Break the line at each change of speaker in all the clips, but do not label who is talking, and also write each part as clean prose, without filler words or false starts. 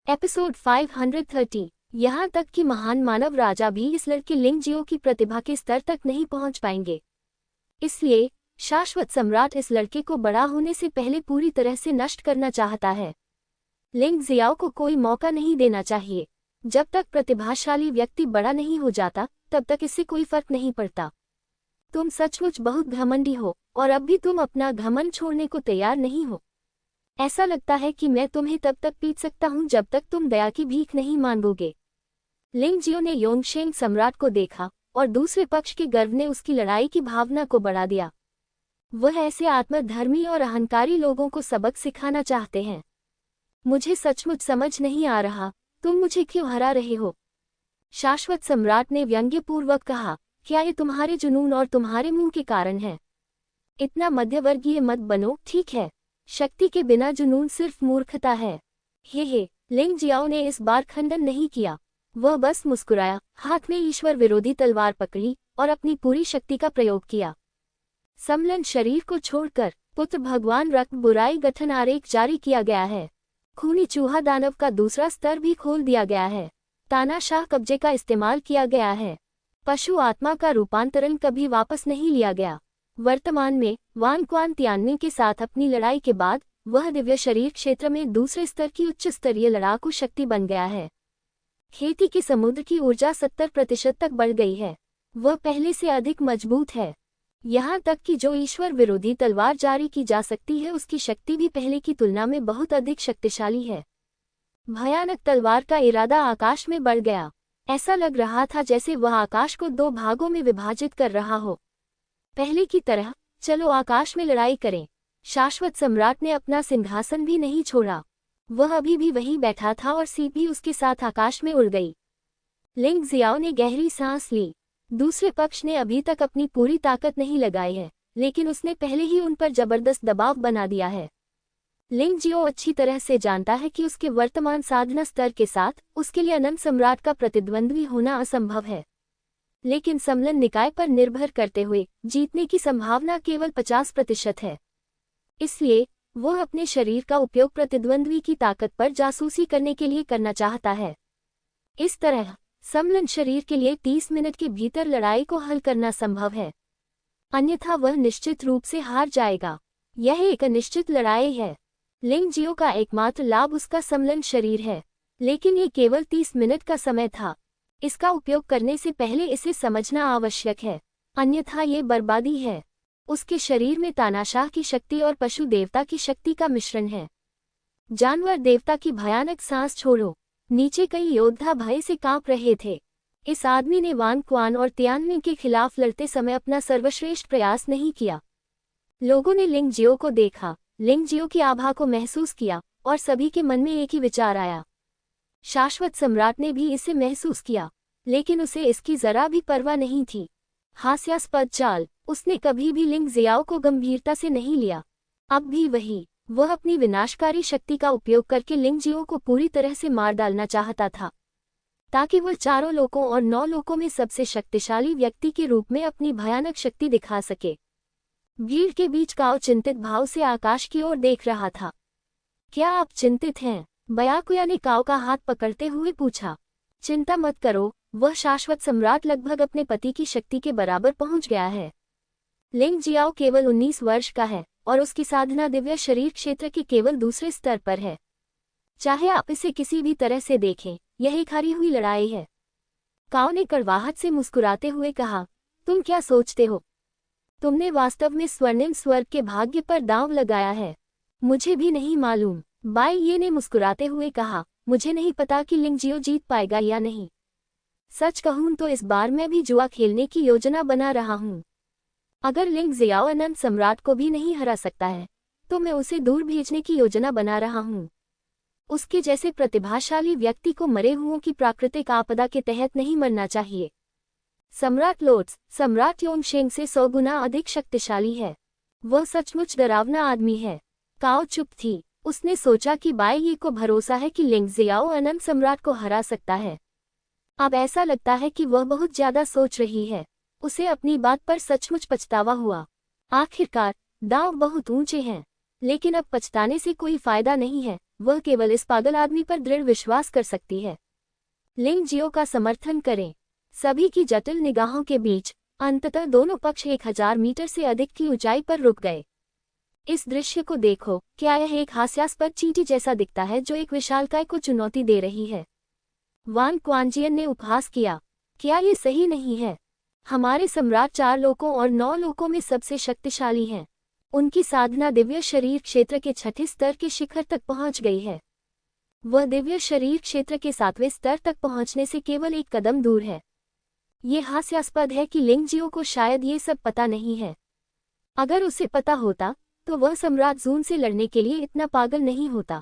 Episode 530। यहाँ तक कि महान मानव राजा भी इस लड़के लिंग जियो की प्रतिभा के स्तर तक नहीं पहुँच पाएंगे। इसलिए शाश्वत सम्राट इस लड़के को बड़ा होने से पहले पूरी तरह से नष्ट करना चाहता है। लिंग जियाओ को कोई मौका नहीं देना चाहिए। जब तक प्रतिभाशाली व्यक्ति बड़ा नहीं हो जाता तब तक इससे कोई फर्क नहीं पड़ता। तुम सचमुच बहुत घमंडी हो और अब भी तुम अपना घमंड छोड़ने को तैयार नहीं हो। ऐसा लगता है कि मैं तुम्हें तब तक पीट सकता हूं जब तक तुम दया की भीख नहीं मांगोगे। लिंग जियो ने योंगशेंग सम्राट को देखा और दूसरे पक्ष के गर्व ने उसकी लड़ाई की भावना को बढ़ा दिया। वह ऐसे आत्मधर्मी और अहंकारी लोगों को सबक सिखाना चाहते हैं। मुझे सचमुच समझ नहीं आ रहा, तुम मुझे क्यों हरा रहे हो? शाश्वत सम्राट ने व्यंग्यपूर्वक कहा, क्या ये तुम्हारे जुनून और तुम्हारे मुंह के कारण है? इतना मध्यवर्गीय मत बनो, ठीक है? शक्ति के बिना जुनून सिर्फ मूर्खता है। हे, लिंग जियाओ ने इस बार खंडन नहीं किया। वह बस मुस्कुराया, हाथ में ईश्वर विरोधी तलवार पकड़ी और अपनी पूरी शक्ति का प्रयोग किया। समलन शरीर को छोड़कर पुत्र भगवान रक्त बुराई गठन आरेख जारी किया गया है। खूनी चूहा दानव का दूसरा स्तर भी खोल दिया गया है। तानाशाह कब्जे का इस्तेमाल किया गया है। पशु आत्मा का रूपांतरण कभी वापस नहीं लिया गया। वर्तमान में वान क्वान तियानवे के साथ अपनी लड़ाई के बाद वह दिव्य शरीर क्षेत्र में दूसरे स्तर की उच्च स्तरीय लड़ाकू शक्ति बन गया है। खेती की समुद्र की ऊर्जा 70% तक बढ़ गई है। वह पहले से अधिक मजबूत है। यहाँ तक कि जो ईश्वर विरोधी तलवार जारी की जा सकती है उसकी शक्ति भी पहले की तुलना में बहुत अधिक शक्तिशाली है। भयानक तलवार का इरादा आकाश में बढ़ गया। ऐसा लग रहा था जैसे वह आकाश को 2 भागों में विभाजित कर रहा हो। पहले की तरह चलो आकाश में लड़ाई करें। शाश्वत सम्राट ने अपना सिंहासन भी नहीं छोड़ा। वह अभी भी वहीं बैठा था और सीप भी उसके साथ आकाश में उड़ गई। लिंग जियाओ ने गहरी सांस ली। दूसरे पक्ष ने अभी तक अपनी पूरी ताकत नहीं लगाई है, लेकिन उसने पहले ही उन पर जबरदस्त दबाव बना दिया है। लिंग जियो अच्छी तरह से जानता है कि उसके वर्तमान साधना स्तर के साथ उसके लिए अनंत सम्राट का प्रतिद्वंद्वी होना असंभव है। लेकिन समलन निकाय पर निर्भर करते हुए जीतने की संभावना केवल 50% है। इसलिए वह अपने शरीर का उपयोग प्रतिद्वंद्वी की ताकत पर जासूसी करने के लिए करना चाहता है। इस तरह समलन शरीर के लिए 30 मिनट के भीतर लड़ाई को हल करना संभव है, अन्यथा वह निश्चित रूप से हार जाएगा। यह एक अनिश्चित लड़ाई है। लिंग जियो का एकमात्र लाभ उसका समलन शरीर है, लेकिन ये केवल 30 मिनट का समय था। इसका उपयोग करने से पहले इसे समझना आवश्यक है, अन्यथा ये बर्बादी है। उसके शरीर में तानाशाह की शक्ति और पशु देवता की शक्ति का मिश्रण है। जानवर देवता की भयानक सांस छोड़ो। नीचे कई योद्धा भय से कांप रहे थे। इस आदमी ने वान क्वान और तियानवे के खिलाफ लड़ते समय अपना सर्वश्रेष्ठ प्रयास नहीं किया। लोगों ने लिंग जियो को देखा, लिंग जियो की आभा को महसूस किया और सभी के मन में एक ही विचार आया। शाश्वत सम्राट ने भी इसे महसूस किया, लेकिन उसे इसकी जरा भी परवाह नहीं थी। हास्यास्पद चाल, उसने कभी भी लिंग जियाओ को गंभीरता से नहीं लिया। अब भी वही, वह अपनी विनाशकारी शक्ति का उपयोग करके लिंग जियो को पूरी तरह से मार डालना चाहता था, ताकि वह 4 लोकों और 9 लोकों में सबसे शक्तिशाली व्यक्ति के रूप में अपनी भयानक शक्ति दिखा सके। भीड़ के बीच काओ चिंतित भाव से आकाश की ओर देख रहा था। क्या आप चिंतित हैं? बयाकुया ने काओ का हाथ पकड़ते हुए पूछा। चिंता मत करो, वह शाश्वत सम्राट लगभग अपने पति की शक्ति के बराबर पहुंच गया है। लिंग जियाओ केवल 19 वर्ष का है और उसकी साधना दिव्य शरीर क्षेत्र के केवल दूसरे स्तर पर है। चाहे आप इसे किसी भी तरह से देखें, यह एक हारी हुई लड़ाई है। काओ ने कड़वाहट से मुस्कुराते हुए कहा, तुम क्या सोचते हो? तुमने वास्तव में स्वर्णिम स्वर्ग के भाग्य पर दांव लगाया है। मुझे भी नहीं मालूम, बाई ये ने मुस्कुराते हुए कहा, मुझे नहीं पता कि लिंग जियो जीत पाएगा या नहीं। सच कहूं तो इस बार मैं भी जुआ खेलने की योजना बना रहा हूं। अगर लिंग जियाओ अनंत सम्राट को भी नहीं हरा सकता है तो मैं उसे दूर भेजने की योजना बना रहा हूं। उसके जैसे प्रतिभाशाली व्यक्ति को मरे हुओं की प्राकृतिक आपदा के तहत नहीं मरना चाहिए। सम्राट लोट्स सम्राट योंगशेंग से 100 गुना अधिक शक्तिशाली है। वह सचमुच डरावना आदमी है। काओ चुप थी। उसने सोचा कि बाई ये को भरोसा है कि लिंग जियाओ अनंत सम्राट को हरा सकता है। अब ऐसा लगता है कि वह बहुत ज्यादा सोच रही है। उसे अपनी बात पर सचमुच पछतावा हुआ। आखिरकार दांव बहुत ऊंचे हैं, लेकिन अब पछताने से कोई फायदा नहीं है। वह केवल इस पागल आदमी पर दृढ़ विश्वास कर सकती है। लिंग जियो का समर्थन करें। सभी की जटिल निगाहों के बीच अंततः दोनों पक्ष 1000 मीटर से अधिक की ऊंचाई पर रुक गए। इस दृश्य को देखो, क्या यह एक हास्यास्पद चींटी जैसा दिखता है जो एक विशालकाय को चुनौती दे रही है? वांग क्वांजियन ने उपहास किया। क्या ये सही नहीं है? हमारे सम्राट 4 लोकों और 9 लोकों में सबसे शक्तिशाली हैं। उनकी साधना दिव्य शरीर क्षेत्र के 6ठे स्तर के शिखर तक पहुंच गई है। वह दिव्य शरीर क्षेत्र के 7वें स्तर तक पहुंचने से केवल एक कदम दूर है। ये हास्यास्पद है कि लिंग जियो को शायद ये सब पता नहीं है। अगर उसे पता होता तो वह सम्राट जून से लड़ने के लिए इतना पागल नहीं होता।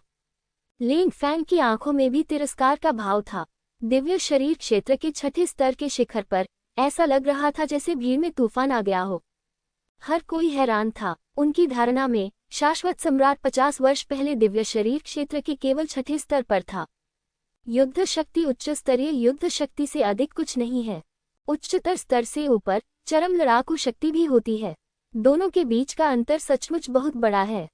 लिंग फैंग की आंखों में भी तिरस्कार का भाव था। दिव्य शरीर क्षेत्र के 6ठे स्तर के शिखर पर ऐसा लग रहा था जैसे भीड़ में तूफान आ गया हो। हर कोई हैरान था। उनकी धारणा में शाश्वत सम्राट 50 वर्ष पहले दिव्य शरीर क्षेत्र के केवल 6ठे स्तर पर था। युद्ध शक्ति उच्च स्तरीय युद्ध शक्ति से अधिक कुछ नहीं है। उच्चतर स्तर से ऊपर चरम लड़ाकू शक्ति भी होती है। दोनों के बीच का अंतर सचमुच बहुत बड़ा है।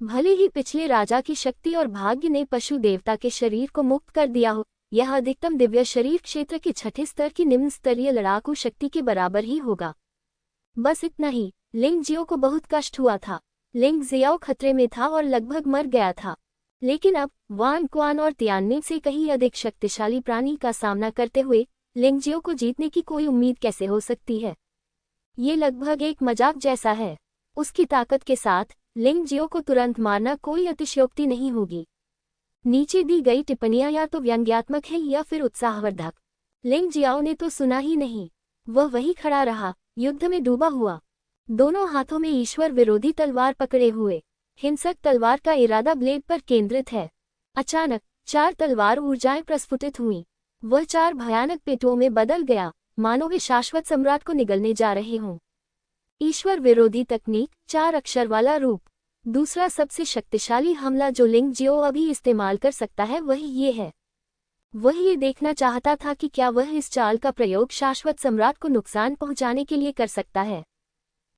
भले ही पिछले राजा की शक्ति और भाग्य ने पशु देवता के शरीर को मुक्त कर दिया हो, यह अधिकतम दिव्य शरीर क्षेत्र के 6ठे स्तर की निम्न स्तरीय लड़ाकू शक्ति के बराबर ही होगा। बस इतना ही। लिंग जियो को बहुत कष्ट हुआ था। लिंग जियाओ खतरे में था और लगभग मर गया था। लेकिन अब वान क्वान और तियानमिन से कहीं अधिक शक्तिशाली प्राणी का सामना करते हुए लिंग जियो को जीतने की कोई उम्मीद कैसे हो सकती है? ये लगभग एक मजाक जैसा है। उसकी ताकत के साथ लिंग जियो को तुरंत मारना कोई अतिशयोक्ति नहीं होगी। नीचे दी गई टिप्पणियां या तो व्यंग्यात्मक हैं या फिर उत्साहवर्धक। लिंग जियाओ ने तो सुना ही नहीं। वह वहीं खड़ा रहा, युद्ध में डूबा हुआ, दोनों हाथों में ईश्वर विरोधी तलवार पकड़े हुए। हिंसक तलवार का इरादा ब्लेड पर केंद्रित है। अचानक 4 तलवार ऊर्जाएं प्रस्फुटित हुईं। वह 4 भयानक पेटों में बदल गया, मानो वे शाश्वत सम्राट को निगलने जा रहे हों। ईश्वर विरोधी तकनीक, 4 अक्षर वाला रूप। दूसरा सबसे शक्तिशाली हमला जो लिंग जियो अभी इस्तेमाल कर सकता है वही ये है। वह ये देखना चाहता था कि क्या वह इस चाल का प्रयोग शाश्वत सम्राट को नुकसान पहुंचाने के लिए कर सकता है।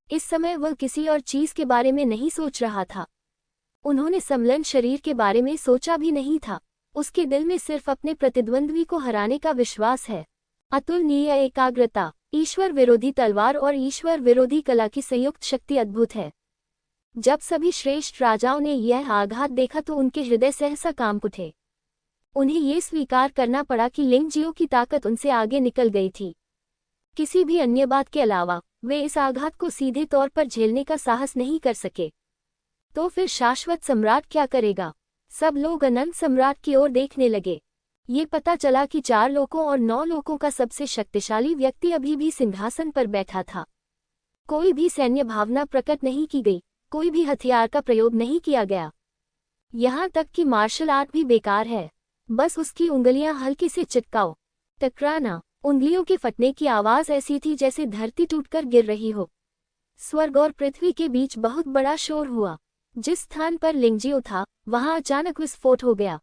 इस समय वह किसी और चीज के बारे में नहीं सोच रहा था। उन्होंने समलन शरीर के बारे में सोचा भी नहीं था। उसके दिल में सिर्फ अपने प्रतिद्वंद्वी को हराने का विश्वास है। अतुलनीय एकाग्रता। ईश्वर विरोधी तलवार और ईश्वर विरोधी कला की संयुक्त शक्ति अद्भुत है। जब सभी श्रेष्ठ राजाओं ने यह आघात देखा तो उनके हृदय सहसा कांप उठे। उन्हें ये स्वीकार करना पड़ा कि लिंग जियो की ताकत उनसे आगे निकल गई थी। किसी भी अन्य बात के अलावा वे इस आघात को सीधे तौर पर झेलने का साहस नहीं कर सके। तो फिर शाश्वत सम्राट क्या करेगा? सब लोग अनंत सम्राट की ओर देखने लगे। ये पता चला कि 4 लोकों और 9 लोकों का सबसे शक्तिशाली व्यक्ति अभी भी सिंहासन पर बैठा था। कोई भी सैन्य भावना प्रकट नहीं की गई, कोई भी हथियार का प्रयोग नहीं किया गया। यहाँ तक कि मार्शल आर्ट भी बेकार है। बस उसकी उंगलियां हल्के से चिटकाओ, टकराना। उंगलियों के फटने की आवाज ऐसी थी जैसे धरती टूटकर गिर रही हो। स्वर्ग और पृथ्वी के बीच बहुत बड़ा शोर हुआ। जिस स्थान पर लिंग जियो था वहां अचानक विस्फोट हो गया।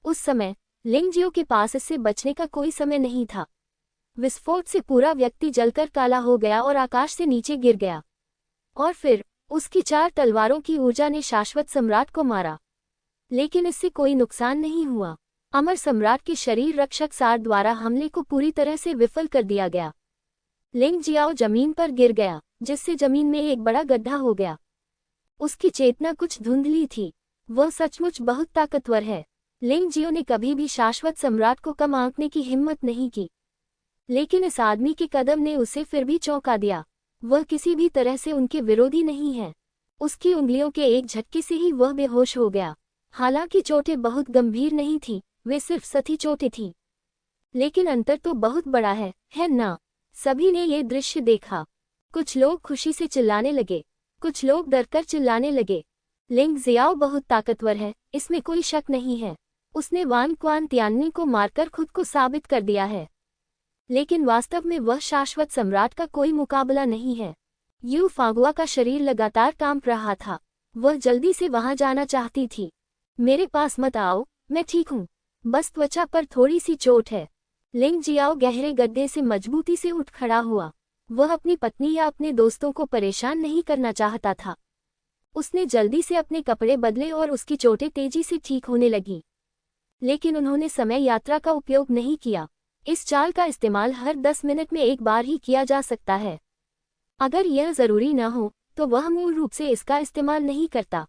उस समय लिंग जियो के पास इससे बचने का कोई समय नहीं था। विस्फोट से पूरा व्यक्ति जलकर काला हो गया और आकाश से नीचे गिर गया। और फिर उसकी 4 तलवारों की ऊर्जा ने शाश्वत सम्राट को मारा। लेकिन इससे कोई नुकसान नहीं हुआ। अमर सम्राट के शरीर रक्षक सार द्वारा हमले को पूरी तरह से विफल कर दिया गया। लिंग जियाओ जमीन पर गिर गया, जिससे जमीन में एक बड़ा गड्ढा हो गया। उसकी चेतना कुछ धुंधली थी। वह सचमुच बहुत ताकतवर है। लिंग जियो ने कभी भी शाश्वत सम्राट को कम आंकने की हिम्मत नहीं की। लेकिन इस आदमी के कदम ने उसे फिर भी चौंका दिया। वह किसी भी तरह से उनके विरोधी नहीं है। उसकी उंगलियों के एक झटके से ही वह बेहोश हो गया। हालांकि चोटें बहुत गंभीर नहीं थीं, वे सिर्फ सती चोटें थीं। लेकिन अंतर तो बहुत बड़ा है ना? सभी ने ये दृश्य देखा। कुछ लोग खुशी से चिल्लाने लगे, कुछ लोग डरकर चिल्लाने लगे। लिंग जियाओ बहुत ताकतवर है, इसमें कोई शक नहीं है। उसने वान क्वान तियानमिन को मारकर खुद को साबित कर दिया है। लेकिन वास्तव में वह शाश्वत सम्राट का कोई मुकाबला नहीं है। यू फागुआ का शरीर लगातार कांप रहा था। वह जल्दी से वहां जाना चाहती थी। मेरे पास मत आओ, मैं ठीक हूँ, बस त्वचा पर थोड़ी सी चोट है। लिंग जियाओ गहरे गड्ढे से मजबूती से उठ खड़ा हुआ। वह अपनी पत्नी या अपने दोस्तों को परेशान नहीं करना चाहता था। उसने जल्दी से अपने कपड़े बदले और उसकी चोटें तेजी से ठीक होने लगी। लेकिन उन्होंने समय यात्रा का उपयोग नहीं किया। इस चाल का इस्तेमाल हर 10 मिनट में एक बार ही किया जा सकता है। अगर यह जरूरी न हो तो वह मूल रूप से इसका इस्तेमाल नहीं करता।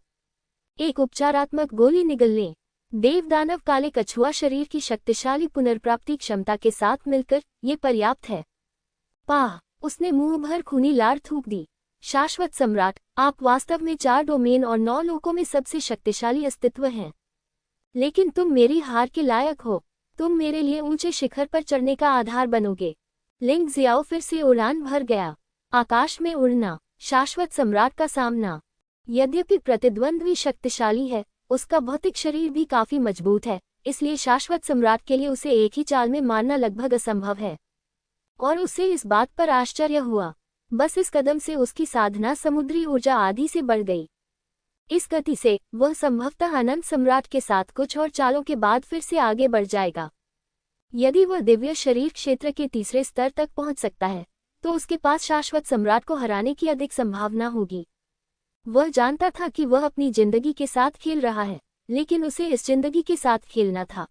एक उपचारात्मक गोली निगलने। देवदानव काले कछुआ शरीर की शक्तिशाली पुनर्प्राप्ति क्षमता के साथ मिलकर ये पर्याप्त है। पाह, उसने मुंह भर खूनी लार थूक दी। शाश्वत सम्राट, आप वास्तव में 4 डोमेन और 9 लोकों में सबसे शक्तिशाली अस्तित्व हैं। लेकिन तुम मेरी हार के लायक हो। तुम मेरे लिए ऊंचे शिखर पर चढ़ने का आधार बनोगे। लिंग जियाओ फिर से उड़ान भर गया। आकाश में उड़ना, शाश्वत सम्राट का सामना। यद्यपि प्रतिद्वंद्वी शक्तिशाली है, उसका भौतिक शरीर भी काफी मजबूत है, इसलिए शाश्वत सम्राट के लिए उसे एक ही चाल में मारना लगभग असंभव है। और उसे इस बात पर आश्चर्य हुआ। बस इस कदम से उसकी साधना समुद्री ऊर्जा आधी से बढ़ गई। इस गति से वह संभवतः अनंत सम्राट के साथ कुछ और चालों के बाद फिर से आगे बढ़ जाएगा। यदि वह दिव्य शरीर क्षेत्र के तीसरे स्तर तक पहुंच सकता है तो उसके पास शाश्वत सम्राट को हराने की अधिक संभावना होगी। वह जानता था कि वह अपनी जिंदगी के साथ खेल रहा है, लेकिन उसे इस जिंदगी के साथ खेलना था।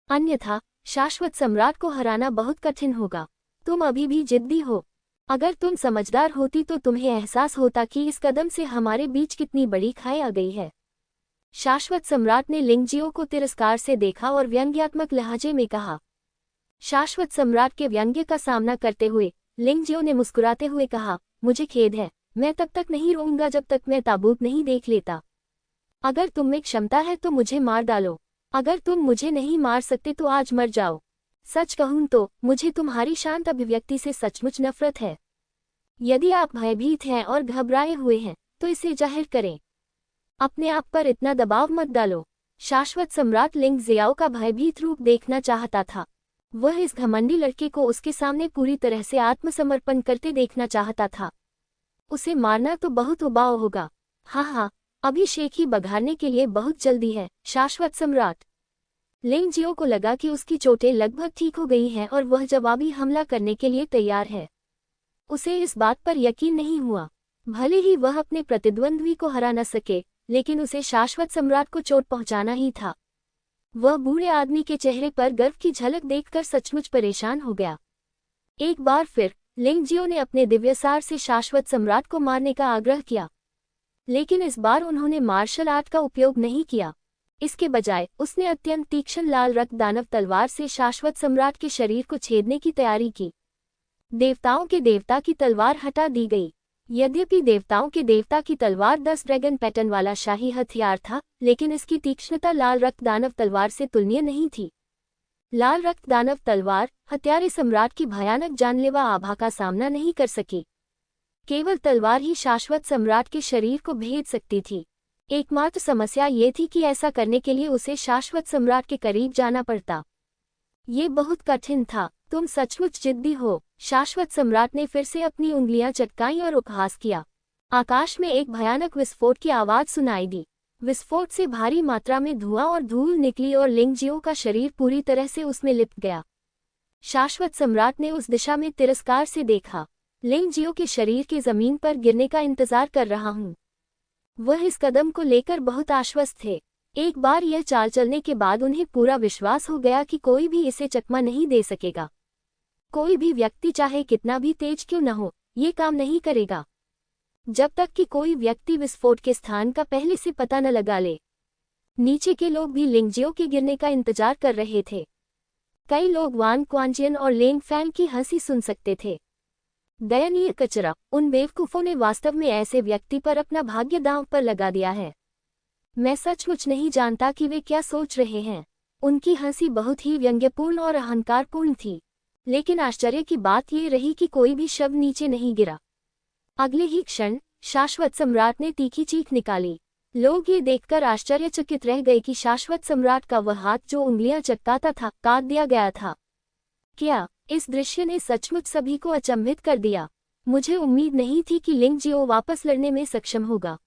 अन्यथा शाश्वत सम्राट को हराना बहुत कठिन होगा। तुम अभी भी जिद्दी हो। अगर तुम समझदार होती तो तुम्हें एहसास होता कि इस कदम से हमारे बीच कितनी बड़ी खाई आ गई है। शाश्वत सम्राट ने लिंगजियो को तिरस्कार से देखा और व्यंग्यात्मक लहजे में कहा। शाश्वत सम्राट के व्यंग्य का सामना करते हुए लिंगजियो ने मुस्कुराते हुए कहा, मुझे खेद है, मैं तब तक नहीं रोऊंगा जब तक मैं ताबूत नहीं देख लेता। अगर तुम में क्षमता है तो मुझे मार डालो। अगर तुम मुझे नहीं मार सकते तो आज मर जाओ। सच कहूं तो मुझे तुम्हारी शांत अभिव्यक्ति से सचमुच नफरत है। यदि आप भयभीत हैं और घबराए हुए हैं तो इसे जाहिर करें। अपने आप पर इतना दबाव मत डालो। शाश्वत सम्राट लिंग जियाओ का भयभीत रूप देखना चाहता था। वह इस घमंडी लड़के को उसके सामने पूरी तरह से आत्मसमर्पण करते देखना चाहता था। उसे मारना तो बहुत उबाऊ होगा। हाँ, अभिषेक ही बघारने के लिए बहुत जल्दी है। शाश्वत सम्राट। लिंगजियो को लगा कि उसकी चोटें लगभग ठीक हो गई हैं और वह जवाबी हमला करने के लिए तैयार है। उसे इस बात पर यकीन नहीं हुआ। भले ही वह अपने प्रतिद्वंद्वी को हरा न सके, लेकिन उसे शाश्वत सम्राट को चोट पहुंचाना ही था। वह बूढ़े आदमी के चेहरे पर गर्व की झलक देखकर सचमुच परेशान हो गया। एक बार फिर लिंगजियो ने अपने दिव्यसार से शाश्वत सम्राट को मारने का आग्रह किया, लेकिन इस बार उन्होंने मार्शल आर्ट का उपयोग नहीं किया। इसके बजाय उसने अत्यंत तीक्ष्ण लाल रक्त दानव तलवार से शाश्वत सम्राट के शरीर को छेदने की तैयारी की। देवताओं के देवता की तलवार हटा दी गई। यद्यपि देवताओं के देवता की तलवार 10 ड्रैगन पैटर्न वाला शाही हथियार था, लेकिन इसकी तीक्ष्णता लाल रक्त दानव तलवार से तुलनीय नहीं थी। लाल रक्त दानव तलवार हत्यारे सम्राट की भयानक जानलेवा आभा का सामना नहीं कर सकी। केवल तलवार ही शाश्वत सम्राट के शरीर को भेद सकती थी। एकमात्र समस्या ये थी कि ऐसा करने के लिए उसे शाश्वत सम्राट के करीब जाना पड़ता। ये बहुत कठिन था। तुम सचमुच जिद्दी हो। शाश्वत सम्राट ने फिर से अपनी उंगलियां चटकाईं और उपहास किया। आकाश में एक भयानक विस्फोट की आवाज सुनाई दी। विस्फोट से भारी मात्रा में धुआं और धूल निकली और लिंगजियो का शरीर पूरी तरह से उसमें लिपट गया। शाश्वत सम्राट ने उस दिशा में तिरस्कार से देखा। लिंगजियो के शरीर के जमीन पर गिरने का इंतजार कर रहा हूँ। वह इस कदम को लेकर बहुत आश्वस्त थे। एक बार यह चाल चलने के बाद उन्हें पूरा विश्वास हो गया कि कोई भी इसे चकमा नहीं दे सकेगा। कोई भी व्यक्ति चाहे कितना भी तेज क्यों न हो, ये काम नहीं करेगा जब तक कि कोई व्यक्ति विस्फोट के स्थान का पहले से पता न लगा ले। नीचे के लोग भी लिंगजियो के गिरने का इंतजार कर रहे थे। कई लोग वान क्वांजियन और लेंग फैंग की हंसी सुन सकते थे। दयनीय कचरा, उन बेवकूफों ने वास्तव में ऐसे व्यक्ति पर अपना भाग्य दांव पर लगा दिया है। मैं सचमुच नहीं जानता कि वे क्या सोच रहे हैं। उनकी हंसी बहुत ही व्यंग्यपूर्ण और अहंकारपूर्ण थी, लेकिन आश्चर्य की बात ये रही कि कोई भी शब्द नीचे नहीं गिरा। अगले ही क्षण शाश्वत सम्राट ने तीखी चीख निकाली। लोग ये देखकर आश्चर्यचकित रह गए कि शाश्वत सम्राट का वह हाथ जो उंगलियां चटकाता था, काट दिया गया था। क्या इस दृश्य ने सचमुच सभी को अचंभित कर दिया। मुझे उम्मीद नहीं थी कि लिंगजियो वापस लड़ने में सक्षम होगा।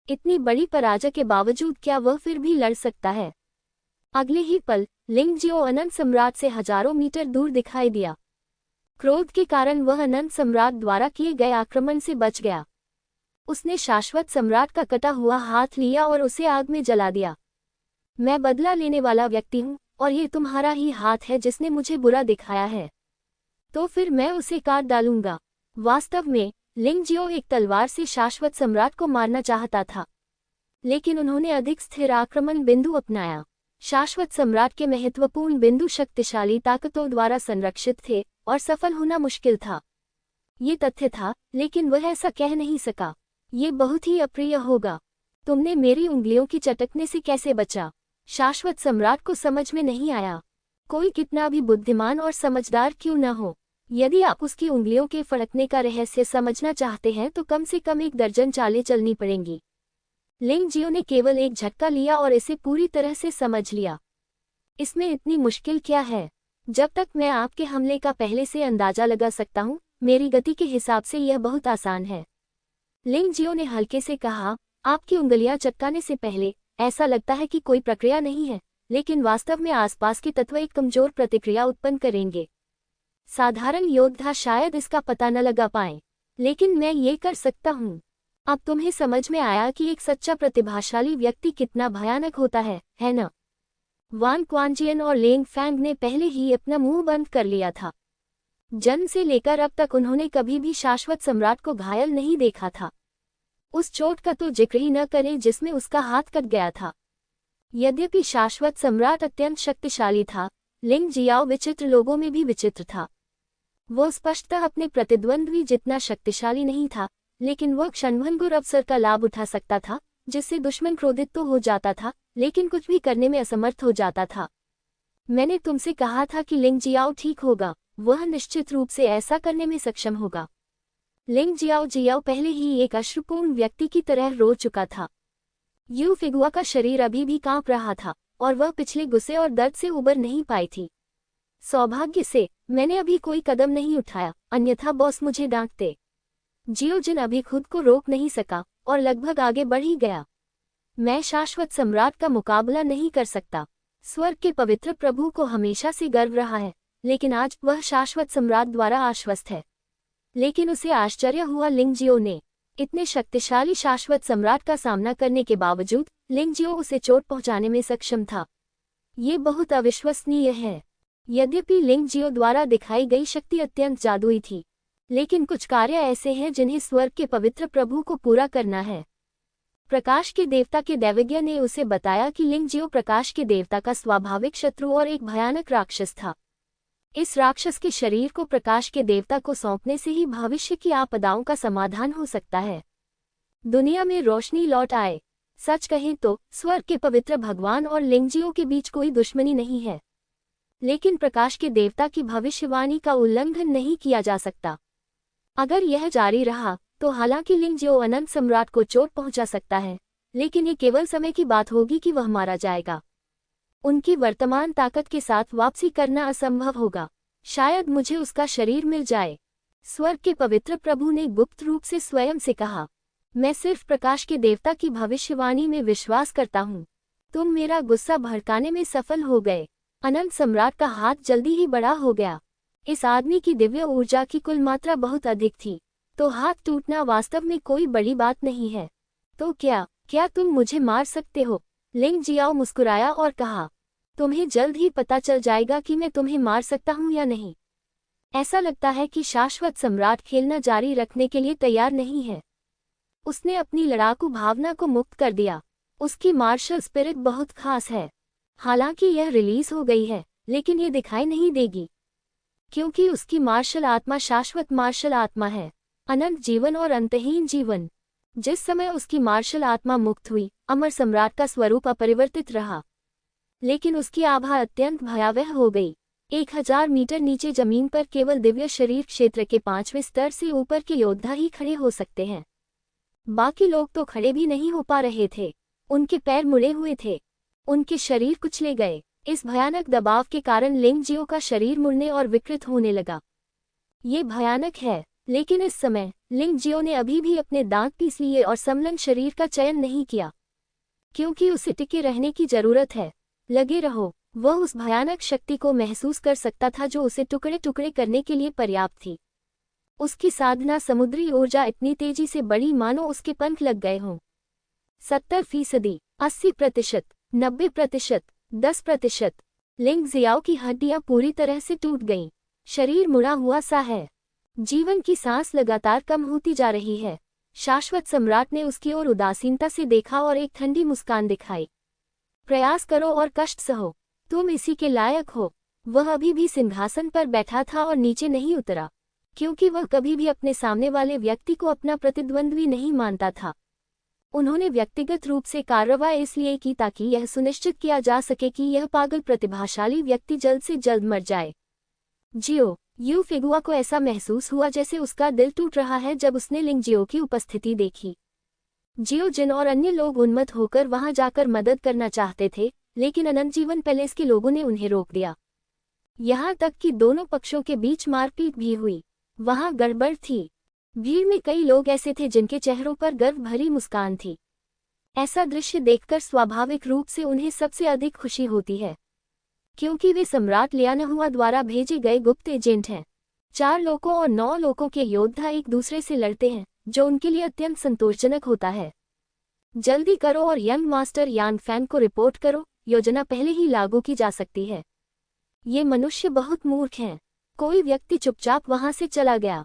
इतनी बड़ी पराजय के बावजूद क्या वह फिर भी लड़ सकता है? अगले ही पल लिंगजियो अनंत सम्राट से हजारों मीटर दूर दिखाई दिया। क्रोध के कारण वह अनंत सम्राट द्वारा किए गए आक्रमण से बच गया। उसने शाश्वत सम्राट का कटा हुआ हाथ लिया और उसे आग में जला दिया। मैं बदला लेने वाला व्यक्ति हूँ और ये तुम्हारा ही हाथ है जिसने मुझे बुरा दिखाया है, तो फिर मैं उसे काट डालूंगा। वास्तव में लिंगजियो एक तलवार से शाश्वत सम्राट को मारना चाहता था, लेकिन उन्होंने अधिक स्थिर आक्रमण बिंदु अपनाया। शाश्वत सम्राट के महत्वपूर्ण बिंदु शक्तिशाली ताकतों द्वारा संरक्षित थे और सफल होना मुश्किल था। ये तथ्य था, लेकिन वह ऐसा कह नहीं सका। ये बहुत ही अप्रिय होगा। तुमने मेरी उंगलियों की चटकने से कैसे बचा? शाश्वत सम्राट को समझ में नहीं आया। कोई कितना भी बुद्धिमान और समझदार क्यों न हो, यदि आप उसकी उंगलियों के फड़कने का रहस्य समझना चाहते हैं तो कम से कम 1 दर्जन चालें चलनी पड़ेंगी। लिंगजियो ने केवल एक झटका लिया और इसे पूरी तरह से समझ लिया। इसमें इतनी मुश्किल क्या है? जब तक मैं आपके हमले का पहले से अंदाजा लगा सकता हूँ, मेरी गति के हिसाब से यह बहुत आसान है। लिंगजियो ने हल्के से कहा, आपकी उंगलियां चटकाने से पहले ऐसा लगता है कि कोई प्रक्रिया नहीं है, लेकिन वास्तव में आसपास के तत्व एक कमजोर प्रतिक्रिया उत्पन्न करेंगे। साधारण योद्धा शायद इसका पता न लगा पाएं, लेकिन मैं ये कर सकता हूँ। अब तुम्हें समझ में आया कि एक सच्चा प्रतिभाशाली व्यक्ति कितना भयानक होता है न? वान क्वांजियन और लेंग फैंग ने पहले ही अपना मुंह बंद कर लिया था। जन्म से लेकर अब तक उन्होंने कभी भी शाश्वत सम्राट को घायल नहीं देखा था। उस चोट का तो जिक्र ही न करें जिसमें उसका हाथ कट गया था। यद्यपि शाश्वत सम्राट अत्यंत शक्तिशाली था, लिंग जियाओ विचित्र लोगों में भी विचित्र था। वो स्पष्टतः अपने प्रतिद्वंद्वी जितना शक्तिशाली नहीं था, लेकिन वह क्षणभंगुर अवसर का लाभ उठा सकता था, जिससे दुश्मन क्रोधित तो हो जाता था, लेकिन कुछ भी करने में असमर्थ हो जाता था। मैंने तुमसे कहा था कि लिंग जियाओ ठीक होगा, वह निश्चित रूप से ऐसा करने में सक्षम होगा। लिंग जियाओ पहले ही एक अश्रुपूर्ण व्यक्ति की तरह रो चुका था। यू फिगुआ का शरीर अभी भी कांप रहा था और वह पिछले गुस्से और दर्द से उबर नहीं पाई थी। सौभाग्य से मैंने अभी कोई कदम नहीं उठाया, अन्यथा बॉस मुझे डांटते। जियोजिन अभी खुद को रोक नहीं सका और लगभग आगे बढ़ ही गया। मैं शाश्वत सम्राट का मुकाबला नहीं कर सकता। स्वर्ग के पवित्र प्रभु को हमेशा से गर्व रहा है, लेकिन आज वह शाश्वत सम्राट द्वारा आश्वस्त है। लेकिन उसे आश्चर्य हुआ लिंगजियो ने। इतने शक्तिशाली शाश्वत सम्राट का सामना करने के बावजूद लिंगजियो उसे चोट पहुंचाने में सक्षम था। ये बहुत अविश्वसनीय है। यद्यपि लिंगजियो द्वारा दिखाई गई शक्ति अत्यंत जादुई थी, लेकिन कुछ कार्य ऐसे हैं जिन्हें स्वर्ग के पवित्र प्रभु को पूरा करना है। प्रकाश के देवता के दैवज्ञ ने उसे बताया कि लिंगजियो प्रकाश के देवता का स्वाभाविक शत्रु और एक भयानक राक्षस था। इस राक्षस के शरीर को प्रकाश के देवता को सौंपने से ही भविष्य की आपदाओं का समाधान हो सकता है। दुनिया में रोशनी लौट आए। सच कहें तो स्वर्ग के पवित्र भगवान और लिंगजियो के बीच कोई दुश्मनी नहीं है, लेकिन प्रकाश के देवता की भविष्यवाणी का उल्लंघन नहीं किया जा सकता। अगर यह जारी रहा तो हालांकि लिंगजियो अनंत सम्राट को चोट पहुंचा सकता है, लेकिन ये केवल समय की बात होगी कि वह मारा जाएगा। उनकी वर्तमान ताकत के साथ वापसी करना असंभव होगा। शायद मुझे उसका शरीर मिल जाए। स्वर्ग के पवित्र प्रभु ने गुप्त रूप से स्वयं से कहा, मैं सिर्फ प्रकाश के देवता की भविष्यवाणी में विश्वास करता हूँ। तुम मेरा गुस्सा भड़काने में सफल हो गए। अनंत सम्राट का हाथ जल्दी ही बड़ा हो गया। इस आदमी की दिव्य ऊर्जा की कुल मात्रा बहुत अधिक थी, तो हाथ टूटना वास्तव में कोई बड़ी बात नहीं है। तो क्या तुम मुझे मार सकते हो? लिंग जियाओ मुस्कुराया और कहा, तुम्हें जल्द ही पता चल जाएगा कि मैं तुम्हें मार सकता हूँ या नहीं। ऐसा लगता है कि शाश्वत सम्राट खेलना जारी रखने के लिए तैयार नहीं है। उसने अपनी लड़ाकू भावना को मुक्त कर दिया। उसकी मार्शल स्पिरिट बहुत खास है। हालांकि यह रिलीज हो गई है, लेकिन ये दिखाई नहीं देगी, क्योंकि उसकी मार्शल आत्मा शाश्वत मार्शल आत्मा है, अनंत जीवन और अंतहीन जीवन। जिस समय उसकी मार्शल आत्मा मुक्त हुई, अमर सम्राट का स्वरूप अपरिवर्तित रहा, लेकिन उसकी आभा अत्यंत भयावह हो गई। 1000 मीटर नीचे जमीन पर केवल दिव्य शरीर क्षेत्र के 5वें स्तर से ऊपर के योद्धा ही खड़े हो सकते हैं। बाकी लोग तो खड़े भी नहीं हो पा रहे थे। उनके पैर मुड़े हुए थे, उनके शरीर कुचले गए। इस भयानक दबाव के कारण लिंगजियो का शरीर मुड़ने और विकृत होने लगा। ये भयानक है, लेकिन इस समय लिंगजियो ने अभी भी अपने दांत पीस लिए और समलन शरीर का चयन नहीं किया, क्योंकि उसे टिके रहने की जरूरत है। लगे रहो। वह उस भयानक शक्ति को महसूस कर सकता था जो उसे टुकड़े टुकड़े करने के लिए पर्याप्त थी। उसकी साधना समुद्री ऊर्जा इतनी तेजी से बढ़ी मानो उसके पंख लग गए हों। 70%, 80%, 90%, 10%। लिंग जियाओ की हड्डियां पूरी तरह से टूट गईं। शरीर मुड़ा हुआ सा है। जीवन की सांस लगातार कम होती जा रही है। शाश्वत सम्राट ने उसकी ओर उदासीनता से देखा और एक ठंडी मुस्कान दिखाई। प्रयास करो और कष्ट सहो, तुम इसी के लायक हो। वह अभी भी सिंहासन पर बैठा था और नीचे नहीं उतरा, क्योंकि वह कभी भी अपने सामने वाले व्यक्ति को अपना प्रतिद्वंद्वी नहीं मानता था। उन्होंने व्यक्तिगत रूप से कार्रवाई इसलिए की ताकि यह सुनिश्चित किया जा सके कि यह पागल प्रतिभाशाली व्यक्ति जल्द से जल्द मर जाए। जियो यू फिगुआ को ऐसा महसूस हुआ जैसे उसका दिल टूट रहा है जब उसने लिंग जियो की उपस्थिति देखी। जियो जिन और अन्य लोग उन्मत्त होकर वहां जाकर मदद करना चाहते थे, लेकिन अनंत जीवन पैलेस के लोगों ने उन्हें रोक दिया। यहाँ तक कि दोनों पक्षों के बीच मारपीट भी हुई। वहां गड़बड़ थी। भीड़ में कई लोग ऐसे थे जिनके चेहरों पर गर्व भरी मुस्कान थी। ऐसा दृश्य देखकर स्वाभाविक रूप से उन्हें सबसे अधिक खुशी होती है, क्योंकि वे सम्राट लियानहुआ द्वारा भेजे गए गुप्त एजेंट हैं। 4 लोगों और 9 लोगों के योद्धा एक दूसरे से लड़ते हैं, जो उनके लिए अत्यंत संतोषजनक होता है। जल्दी करो और यंग मास्टर यांग फैन को रिपोर्ट करो। योजना पहले ही लागू की जा सकती है। ये मनुष्य बहुत मूर्ख हैं। कोई व्यक्ति चुपचाप वहां से चला गया।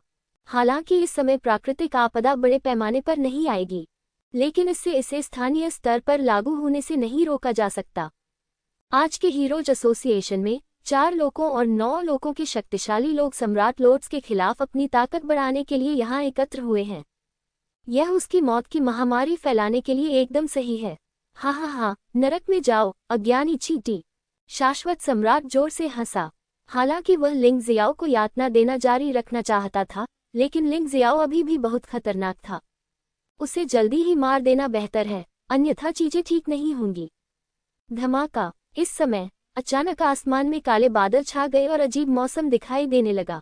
हालांकि इस समय प्राकृतिक आपदा बड़े पैमाने पर नहीं आएगी, लेकिन इससे इसे स्थानीय स्तर पर लागू होने से नहीं रोका जा सकता। आज के हीरोज एसोसिएशन में 4 लोगों और 9 लोगों के शक्तिशाली लोग सम्राट लोर्ड्स के खिलाफ अपनी ताकत बढ़ाने के लिए यहाँ एकत्र हुए हैं। यह उसकी मौत की महामारी फैलाने के लिए एकदम सही है। हा हा हा, नरक में जाओ अज्ञानी चींटी। शाश्वत सम्राट जोर से हंसा। हालांकि वह लिंग जियाओ को यातना देना जारी रखना चाहता था, लेकिन लिंग जियाओ अभी भी बहुत खतरनाक था। उसे जल्दी ही मार देना बेहतर है, अन्यथा चीजें ठीक नहीं होंगी। धमाका। इस समय अचानक आसमान में काले बादल छा गए और अजीब मौसम दिखाई देने लगा।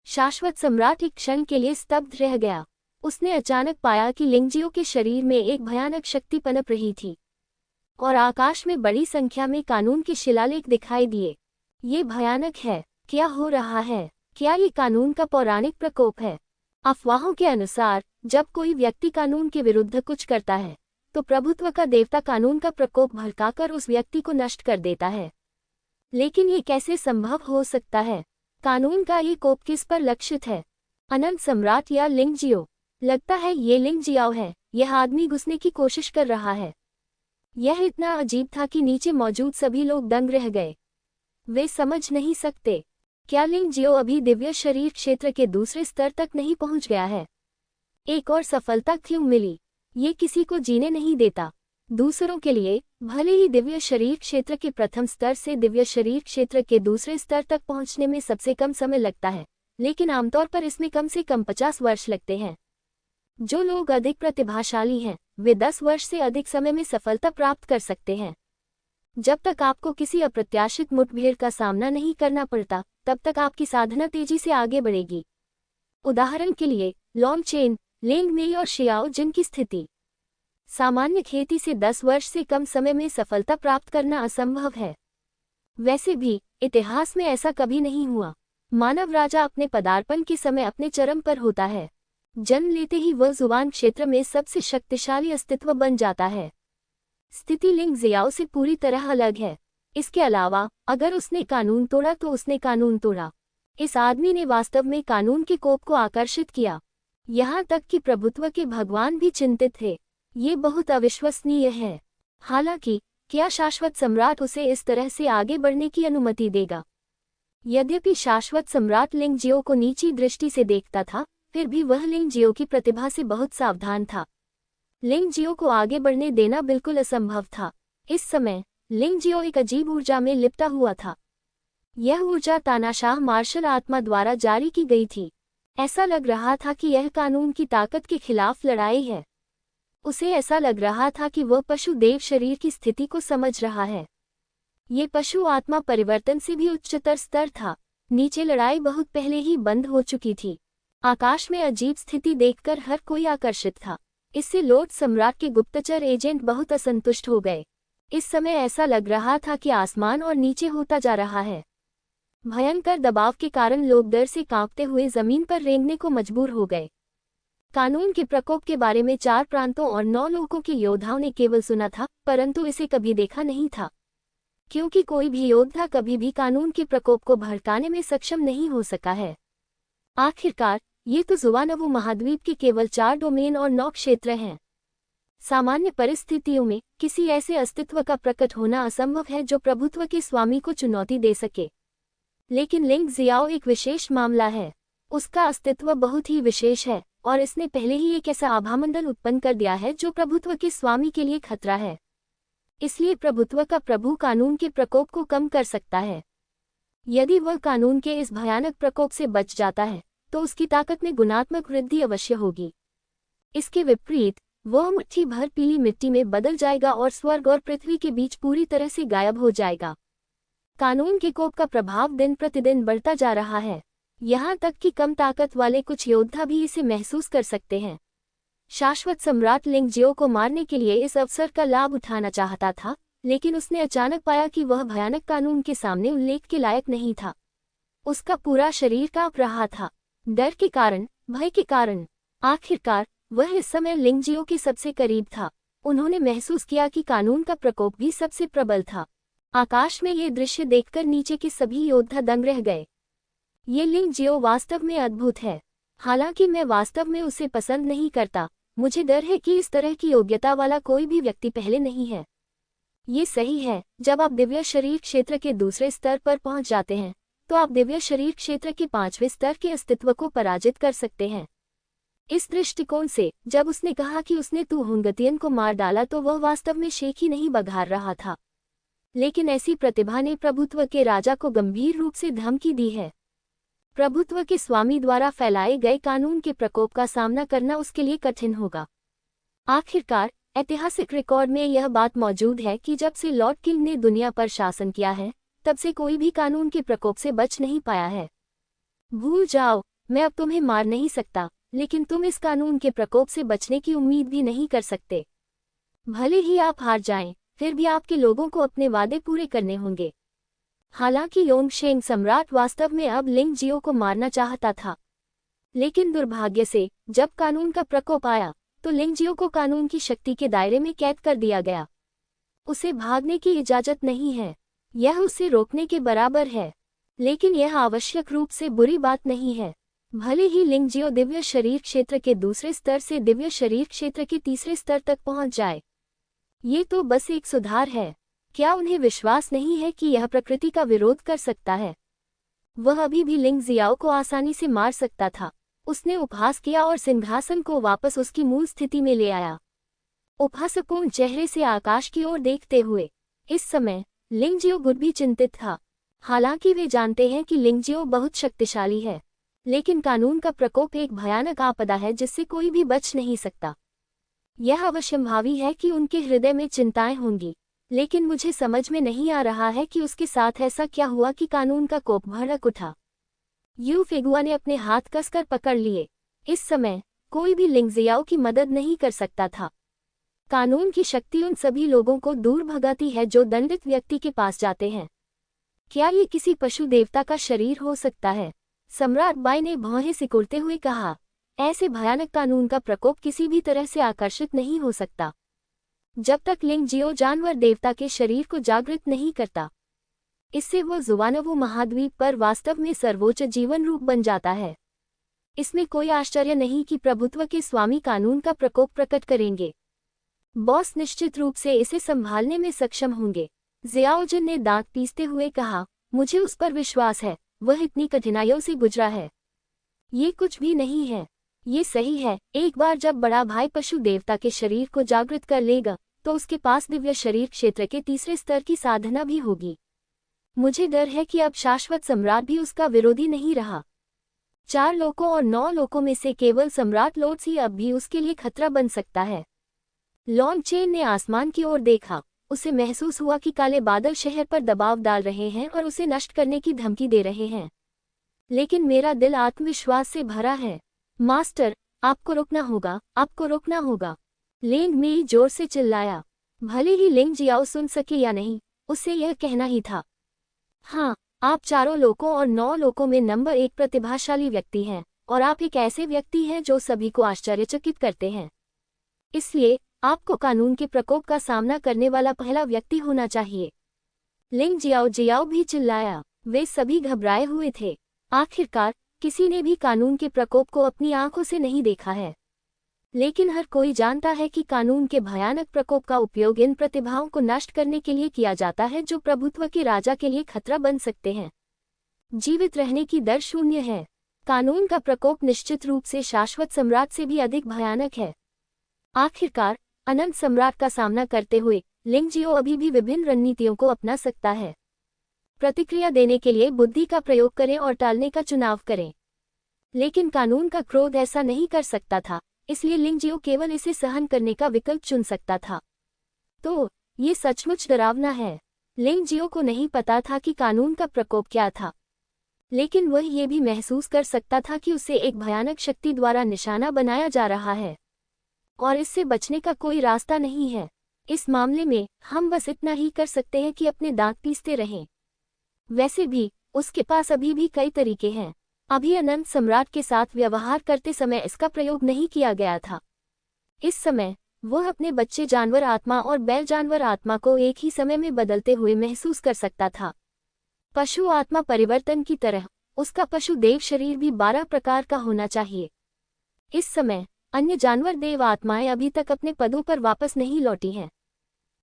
शाश्वत सम्राट एक क्षण के लिए स्तब्ध रह गया। उसने अचानक पाया कि लिंगजियो के शरीर में एक भयानक शक्ति पनप रही थी और आकाश में बड़ी संख्या में कानून के शिलालेख दिखाई दिए। ये भयानक है। क्या हो रहा है? क्या ये कानून का पौराणिक प्रकोप है? अफवाहों के अनुसार जब कोई व्यक्ति कानून के विरुद्ध कुछ करता है, तो प्रभुत्व का देवता कानून का प्रकोप भड़काकर उस व्यक्ति को नष्ट कर देता है। लेकिन ये कैसे संभव हो सकता है? कानून का ये कोप किस पर लक्षित है? अनंत सम्राट या लिंग जियो? लगता है ये लिंग जियाओ है। यह आदमी घुसने की कोशिश कर रहा है। यह इतना अजीब था कि नीचे मौजूद सभी लोग दंग रह गए। वे समझ नहीं सकते। क्या लिंग जियो अभी दिव्य शरीर क्षेत्र के दूसरे स्तर तक नहीं पहुंच गया है? एक और सफलता क्यों मिली? ये किसी को जीने नहीं देता। दूसरों के लिए भले ही दिव्य शरीर क्षेत्र के प्रथम स्तर से दिव्य शरीर क्षेत्र के दूसरे स्तर तक पहुंचने में सबसे कम समय लगता है, लेकिन आमतौर पर इसमें कम से कम 50 वर्ष लगते हैं। जो लोग अधिक प्रतिभाशाली हैं, वे 10 वर्ष से अधिक समय में सफलता प्राप्त कर सकते हैं। जब तक आपको किसी अप्रत्याशित मुठभेड़ का सामना नहीं करना पड़ता, तब तक आपकी साधना तेजी से आगे बढ़ेगी। उदाहरण के लिए लॉन्ग चेन, लेंग मेई और शियाओ जिन की स्थिति। सामान्य खेती से 10 वर्ष से कम समय में सफलता प्राप्त करना असंभव है। वैसे भी इतिहास में ऐसा कभी नहीं हुआ। मानव राजा अपने पदार्पण के समय अपने चरम पर होता है। जन्म लेते ही वह जुबान क्षेत्र में सबसे शक्तिशाली अस्तित्व बन जाता है। स्थिति लिंग जियाओ से पूरी तरह अलग है। इसके अलावा अगर उसने कानून तोड़ा तो उसने कानून तोड़ा। इस आदमी ने वास्तव में कानून के कोप को आकर्षित किया। यहाँ तक कि प्रभुत्व के भगवान भी चिंतित थे। ये बहुत अविश्वसनीय है। हालांकि क्या शाश्वत सम्राट उसे इस तरह से आगे बढ़ने की अनुमति देगा? यद्यपि शाश्वत सम्राट लिंग जियो को नीची दृष्टि से देखता था, फिर भी वह लिंग जियो की प्रतिभा से बहुत सावधान था। लिंग जियो को आगे बढ़ने देना बिल्कुल असंभव था। इस समय लिंग जियो एक अजीब ऊर्जा में लिपटा हुआ था। यह ऊर्जा तानाशाह मार्शल आत्मा द्वारा जारी की गई थी। ऐसा लग रहा था कि यह कानून की ताकत के खिलाफ लड़ाई है। उसे ऐसा लग रहा था कि वह पशु देव शरीर की स्थिति को समझ रहा है। ये पशु आत्मा परिवर्तन से भी उच्चतर स्तर था। नीचे लड़ाई बहुत पहले ही बंद हो चुकी थी। आकाश में अजीब स्थिति देखकर हर कोई आकर्षित था। इससे लॉर्ड सम्राट के गुप्तचर एजेंट बहुत असंतुष्ट हो गए। इस समय ऐसा लग रहा था कि आसमान और नीचे होता जा रहा है। भयंकर दबाव के कारण लोग डर से कांपते हुए जमीन पर रेंगने को मजबूर हो गए। कानून के प्रकोप के बारे में 4 प्रांतों और 9 लोगों के योद्धाओं ने केवल सुना था, परंतु इसे कभी देखा नहीं था, क्योंकि कोई भी योद्धा कभी भी कानून के प्रकोप को भड़काने में सक्षम नहीं हो सका है। आखिरकार ये तो ज़ुवानवु महाद्वीप के केवल 4 डोमेन और 9 क्षेत्र हैं। सामान्य परिस्थितियों में किसी ऐसे अस्तित्व का प्रकट होना असंभव है जो प्रभुत्व के स्वामी को चुनौती दे सके। लेकिन लिंग जियाओ एक विशेष मामला है। उसका अस्तित्व बहुत ही विशेष है और इसने पहले ही एक ऐसा आभामंडल उत्पन्न कर दिया है जो प्रभुत्व के स्वामी के लिए खतरा है। इसलिए प्रभुत्व का प्रभु कानून के प्रकोप को कम कर सकता है। यदि वह कानून के इस भयानक प्रकोप से बच जाता है तो उसकी ताकत में गुणात्मक वृद्धि अवश्य होगी। इसके विपरीत वह मुट्ठी भर पीली मिट्टी में बदल जाएगा और स्वर्ग और पृथ्वी के बीच पूरी तरह से गायब हो जाएगा। कानून के कोप का प्रभाव दिन प्रतिदिन बढ़ता जा रहा है, यहाँ तक कि कम ताकत वाले कुछ योद्धा भी इसे महसूस कर सकते हैं। शाश्वत सम्राट लिंगजियो को मारने के लिए इस अवसर का लाभ उठाना चाहता था, लेकिन उसने अचानक पाया कि वह भयानक कानून के सामने उल्लेख के लायक नहीं था। उसका पूरा शरीर कांप रहा था, डर के कारण, भय के कारण। आखिरकार वह इस समय लिंगजियो के सबसे करीब था। उन्होंने महसूस किया कि कानून का प्रकोप भी सबसे प्रबल था। आकाश में ये दृश्य देखकर नीचे के सभी योद्धा दंग रह गए। ये लिंगजियो वास्तव में अद्भुत है। हालांकि मैं वास्तव में उसे पसंद नहीं करता, मुझे डर है कि इस तरह की योग्यता वाला कोई भी व्यक्ति पहले नहीं है। ये सही है, जब आप दिव्य शरीर क्षेत्र के दूसरे स्तर पर पहुंच जाते हैं तो आप दिव्य शरीर क्षेत्र के 5वें स्तर के अस्तित्व को पराजित कर सकते हैं। इस दृष्टिकोण से जब उसने कहा कि उसने तू हुंगतियन को मार डाला तो वह वास्तव में शेख ही नहीं बघार रहा था, लेकिन ऐसी प्रतिभा ने प्रभुत्व के राजा को गंभीर रूप से धमकी दी है। प्रभुत्व के स्वामी द्वारा फैलाए गए कानून के प्रकोप का सामना करना उसके लिए कठिन होगा। आखिरकार ऐतिहासिक रिकॉर्ड में यह बात मौजूद है कि जब से लॉर्ड किंग ने दुनिया पर शासन किया है तब से कोई भी कानून के प्रकोप से बच नहीं पाया है। भूल जाओ, मैं अब तुम्हें मार नहीं सकता, लेकिन तुम इस कानून के प्रकोप से बचने की उम्मीद भी नहीं कर सकते। भले ही आप हार जाएं, फिर भी आपके लोगों को अपने वादे पूरे करने होंगे। हालांकि योंगशेंग सम्राट वास्तव में अब लिंगजियो को मारना चाहता था, लेकिन दुर्भाग्य से जब कानून का प्रकोप आया तो लिंगजियो को कानून की शक्ति के दायरे में कैद कर दिया गया। उसे भागने की इजाजत नहीं है, यह उसे रोकने के बराबर है, लेकिन यह आवश्यक रूप से बुरी बात नहीं है। भले ही लिंगजियो दिव्य शरीर क्षेत्र के दूसरे स्तर से दिव्य शरीर क्षेत्र के तीसरे स्तर तक पहुंच जाए, ये तो बस एक सुधार है। क्या उन्हें विश्वास नहीं है कि यह प्रकृति का विरोध कर सकता है? वह अभी भी लिंगजियाओ को आसानी से मार सकता था। उसने उपहास किया और सिंहासन को वापस उसकी मूल स्थिति में ले आया, उपहासपूर्ण चेहरे से आकाश की ओर देखते हुए। इस समय लिंगजियो गुड भी चिंतित था। हालांकि वे जानते हैं कि लिंगजियो बहुत शक्तिशाली है, लेकिन कानून का प्रकोप एक भयानक आपदा है जिससे कोई भी बच नहीं सकता। यह अवश्यंभावी है कि उनके हृदय में चिंताएं होंगी, लेकिन मुझे समझ में नहीं आ रहा है कि उसके साथ ऐसा क्या हुआ कि कानून का कोप भड़क उठा। यू फेगुआ ने अपने हाथ कसकर पकड़ लिए। इस समय कोई भी लिंगजियाओ की मदद नहीं कर सकता था। कानून की शक्ति उन सभी लोगों को दूर भगाती है जो दंडित व्यक्ति के पास जाते हैं। क्या ये किसी पशु देवता का शरीर हो सकता है? सम्राट बाई ने भौहें सिकुड़ते हुए कहा, ऐसे भयानक कानून का प्रकोप किसी भी तरह से आकर्षित नहीं हो सकता जब तक लिंगजियो जानवर देवता के शरीर को जागृत नहीं करता। इससे वो ज़ुवानवु महाद्वीप पर वास्तव में सर्वोच्च जीवन रूप बन जाता है। इसमें कोई आश्चर्य नहीं कि प्रभुत्व के स्वामी कानून का प्रकोप प्रकट करेंगे। बॉस निश्चित रूप से इसे संभालने में सक्षम होंगे। ज़ियाओजुन ने दांत पीसते हुए कहा, मुझे उस पर विश्वास है, वह इतनी कठिनाइयों से गुजरा है। ये कुछ भी नहीं है, ये सही है। एक बार जब बड़ा भाई पशु देवता के शरीर को जागृत कर लेगा तो उसके पास दिव्य शरीर क्षेत्र के तीसरे स्तर की साधना भी होगी। मुझे डर है कि अब शाश्वत सम्राट भी उसका विरोधी नहीं रहा। 4 लोकों और 9 लोकों में से केवल सम्राट लोर्ड्स ही अब भी उसके लिए खतरा बन सकता है। लॉन्गचेन ने आसमान की ओर देखा। उसे महसूस हुआ कि काले बादल शहर पर दबाव डाल रहे हैं और उसे नष्ट करने की धमकी दे रहे हैं। लेकिन मेरा दिल आत्मविश्वास से भरा है। मास्टर, आपको रुकना होगा, आपको रुकना होगा। लिंग मेई जोर से चिल्लाया। भले ही लिंग जियाओ सुन सके या नहीं, उसे यह कहना ही था। हाँ, आप चारों लोकों और 9 लोकों में नंबर 1 प्रतिभाशाली व्यक्ति हैं, और आप एक ऐसे व्यक्ति हैं जो सभी को आश्चर्यचकित करते हैं। इसलिए आपको कानून के प्रकोप का सामना करने वाला पहला व्यक्ति होना चाहिए। लिंग जियाओ भी चिल्लाया। वे सभी घबराए हुए थे। आखिरकार किसी ने भी कानून के प्रकोप को अपनी आंखों से नहीं देखा है, लेकिन हर कोई जानता है कि कानून के भयानक प्रकोप का उपयोग इन प्रतिभाओं को नष्ट करने के लिए किया जाता है जो प्रभुत्व के राजा के लिए खतरा बन सकते हैं। जीवित रहने की दर 0 है। कानून का प्रकोप निश्चित रूप से शाश्वत सम्राट से भी अधिक भयानक है। आखिरकार अनंत सम्राट का सामना करते हुए लिंग जियो अभी भी विभिन्न रणनीतियों को अपना सकता है। प्रतिक्रिया देने के लिए बुद्धि का प्रयोग करें और टालने का चुनाव करें, लेकिन कानून का क्रोध ऐसा नहीं कर सकता था, इसलिए लिंग जियो केवल इसे सहन करने का विकल्प चुन सकता था। तो ये सचमुच डरावना है। लिंग जियो को नहीं पता था कि कानून का प्रकोप क्या था, लेकिन वह ये भी महसूस कर सकता था कि उसे एक भयानक शक्ति द्वारा निशाना बनाया जा रहा है और इससे बचने का कोई रास्ता नहीं है। इस मामले में हम बस इतना ही कर सकते हैं कि अपने दांत पीसते रहें। वैसे भी उसके पास अभी भी कई तरीके हैं। अभी अनंत सम्राट के साथ व्यवहार करते समय इसका प्रयोग नहीं किया गया था। इस समय वह अपने बच्चे जानवर आत्मा और बैल जानवर आत्मा को एक ही समय में बदलते हुए महसूस कर सकता था। पशु आत्मा परिवर्तन की तरह उसका पशु देव शरीर भी 12 प्रकार का होना चाहिए। इस समय अन्य जानवर देव आत्माएं अभी तक अपने पदों पर वापस नहीं लौटी हैं।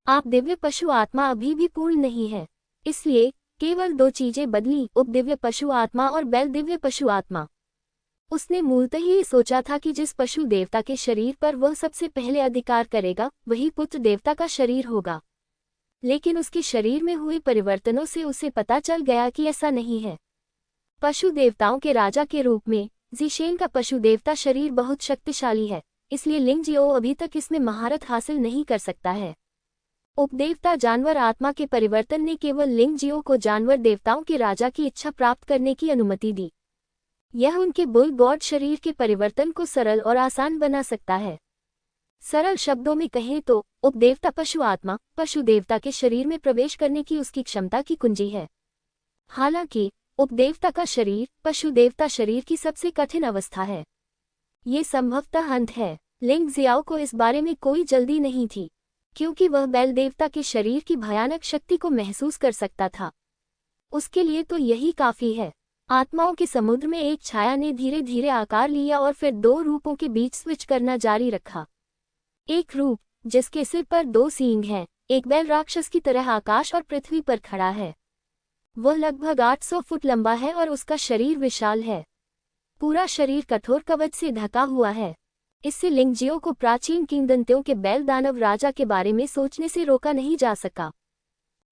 आप दिव्य पशु आत्मा अभी भी पूर्ण नहीं है, इसलिए केवल 2 चीजें बदली, उपदिव्य पशु आत्मा और बैल दिव्य पशु आत्मा। उसने मूलतः ही सोचा था कि जिस पशु देवता के शरीर पर वह सबसे पहले अधिकार करेगा वही पुत्र देवता का शरीर होगा, लेकिन उसके शरीर में हुए परिवर्तनों से उसे पता चल गया कि ऐसा नहीं है। पशु देवताओं के राजा के रूप में ज़ीशेन का पशु देवता शरीर बहुत शक्तिशाली है, इसलिए लिंग जियो अभी तक इसमें महारत हासिल नहीं कर सकता है। उपदेवता जानवर आत्मा के परिवर्तन ने केवल लिंग जियो को जानवर देवताओं के राजा की इच्छा प्राप्त करने की अनुमति दी। यह उनके बुल गॉड शरीर के परिवर्तन को सरल और आसान बना सकता है। सरल शब्दों में कहें तो उपदेवता पशु आत्मा पशु देवता के शरीर में प्रवेश करने की उसकी क्षमता की कुंजी है। हालांकि उपदेवता का शरीर पशु देवता शरीर की सबसे कठिन अवस्था है। ये संभवतः अंत है। लिंग जियाओ को इस बारे में कोई जल्दी नहीं थी, क्योंकि वह बैल देवता के शरीर की भयानक शक्ति को महसूस कर सकता था। उसके लिए तो यही काफी है। आत्माओं के समुद्र में एक छाया ने धीरे धीरे आकार लिया और फिर 2 रूपों के बीच स्विच करना जारी रखा। एक रूप जिसके सिर पर 2 सींग हैं, एक बैल राक्षस की तरह आकाश और पृथ्वी पर खड़ा है। वह लगभग 800 फुट लंबा है और उसका शरीर विशाल है। पूरा शरीर कठोर कवच से ढका हुआ है। इससे लिंग जियो को प्राचीन किंवदंतियों के बैल दानव राजा के बारे में सोचने से रोका नहीं जा सका।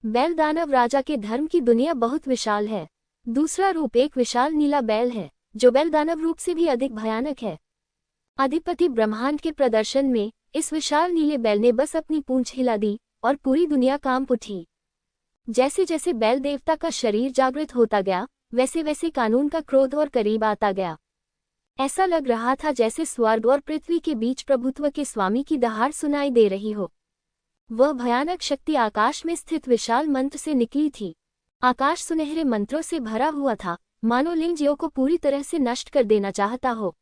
बैल दानव राजा के धर्म की दुनिया बहुत विशाल है। दूसरा रूप एक विशाल नीला बैल है, जो बैल दानव रूप से भी अधिक भयानक है। अधिपति ब्रह्मांड के प्रदर्शन में इस विशाल नीले बैल ने बस अपनी पूंछ हिला दी और पूरी दुनिया कांप उठी। जैसे जैसे बैल देवता का शरीर जागृत होता गया, वैसे वैसे कानून का क्रोध और करीब आता गया। ऐसा लग रहा था जैसे स्वर्ग और पृथ्वी के बीच प्रभुत्व के स्वामी की दहाड़ सुनाई दे रही हो। वह भयानक शक्ति आकाश में स्थित विशाल मंत्र से निकली थी। आकाश सुनहरे मंत्रों से भरा हुआ था, मानो लिंग जियो को पूरी तरह से नष्ट कर देना चाहता हो।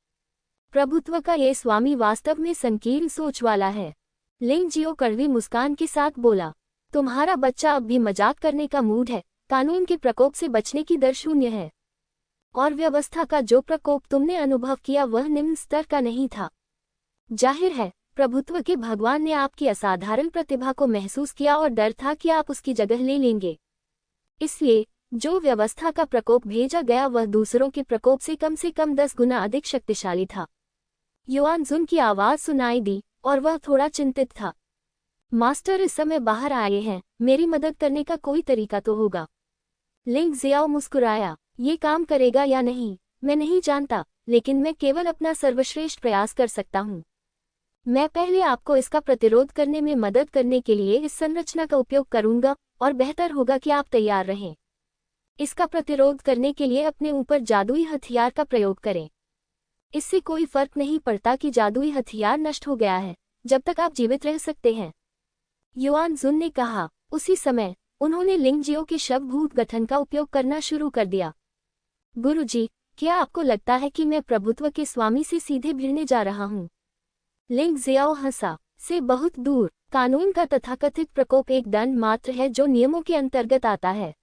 प्रभुत्व का ये स्वामी वास्तव में संकीर्ण सोच वाला है। लिंग जियो कड़वी मुस्कान के साथ बोला, तुम्हारा बच्चा अब भी मजाक करने का मूड है। कानून के प्रकोप से बचने की दर 0 है, और व्यवस्था का जो प्रकोप तुमने अनुभव किया वह निम्न स्तर का नहीं था। जाहिर है प्रभुत्व के भगवान ने आपकी असाधारण प्रतिभा को महसूस किया और डर था कि आप उसकी जगह ले लेंगे। इसलिए जो व्यवस्था का प्रकोप भेजा गया वह दूसरों के प्रकोप से कम 10 गुना अधिक शक्तिशाली था। युआन जुन की आवाज सुनाई दी और वह थोड़ा चिंतित था। मास्टर इस समय बाहर आए हैं, मेरी मदद करने का कोई तरीका तो होगा। लिंग जियाओ मुस्कुराया, ये काम करेगा या नहीं मैं नहीं जानता, लेकिन मैं केवल अपना सर्वश्रेष्ठ प्रयास कर सकता हूँ। मैं पहले आपको इसका प्रतिरोध करने में मदद करने के लिए इस संरचना का उपयोग करूंगा, और बेहतर होगा कि आप तैयार रहें। इसका प्रतिरोध करने के लिए अपने ऊपर जादुई हथियार का प्रयोग करें। इससे कोई फर्क नहीं पड़ता कि जादुई हथियार नष्ट हो गया है, जब तक आप जीवित रह सकते हैं। युआन जुन ने कहा। उसी समय उन्होंने लिंगजियो के शवभूत गठन का उपयोग करना शुरू कर दिया। गुरुजी, क्या आपको लगता है कि मैं प्रभुत्व के स्वामी से सीधे भिड़ने जा रहा हूँ? लिंगजियो हंसा। से बहुत दूर। कानून का तथाकथित प्रकोप एक दंड मात्र है जो नियमों के अंतर्गत आता है।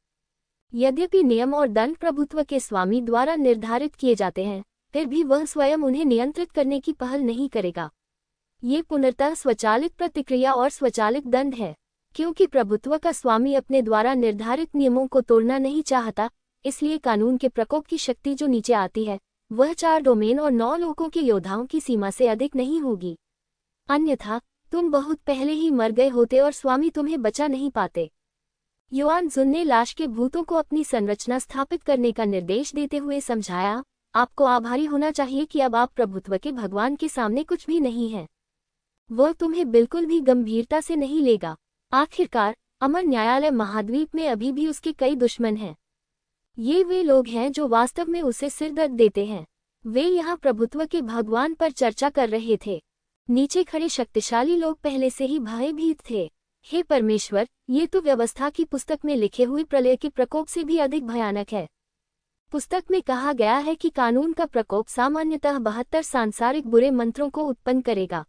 यद्यपि नियम और दंड प्रभुत्व के स्वामी द्वारा निर्धारित किए जाते हैं, फिर भी वह स्वयं उन्हें नियंत्रित करने की पहल नहीं करेगा। ये पूर्णतः स्वचालित प्रतिक्रिया और स्वचालित दंड है। क्योंकि प्रभुत्व का स्वामी अपने द्वारा निर्धारित नियमों को तोड़ना नहीं चाहता, इसलिए कानून के प्रकोप की शक्ति जो नीचे आती है, वह 4 डोमेन और 9 लोगों के योद्धाओं की सीमा से अधिक नहीं होगी। अन्यथा तुम बहुत पहले ही मर गए होते और स्वामी तुम्हें बचा नहीं पाते। युआन जुन ने लाश के भूतों को अपनी संरचना स्थापित करने का निर्देश देते हुए समझाया, आपको आभारी होना चाहिए कि अब आप प्रभुत्व के भगवान के सामने कुछ भी नहीं हैं। वह तुम्हें बिल्कुल भी गंभीरता से नहीं लेगा। आखिरकार अमर न्यायालय महाद्वीप में अभी भी उसके कई दुश्मन हैं। ये वे लोग हैं जो वास्तव में उसे सिरदर्द देते हैं। वे यहाँ प्रभुत्व के भगवान पर चर्चा कर रहे थे। नीचे खड़े शक्तिशाली लोग पहले से ही भयभीत थे। हे परमेश्वर, ये तो व्यवस्था की पुस्तक में लिखे हुए प्रलय के प्रकोप से भी अधिक भयानक है। पुस्तक में कहा गया है कि कानून का प्रकोप सामान्यतः 72 सांसारिक बुरे मंत्रों को उत्पन्न करेगा।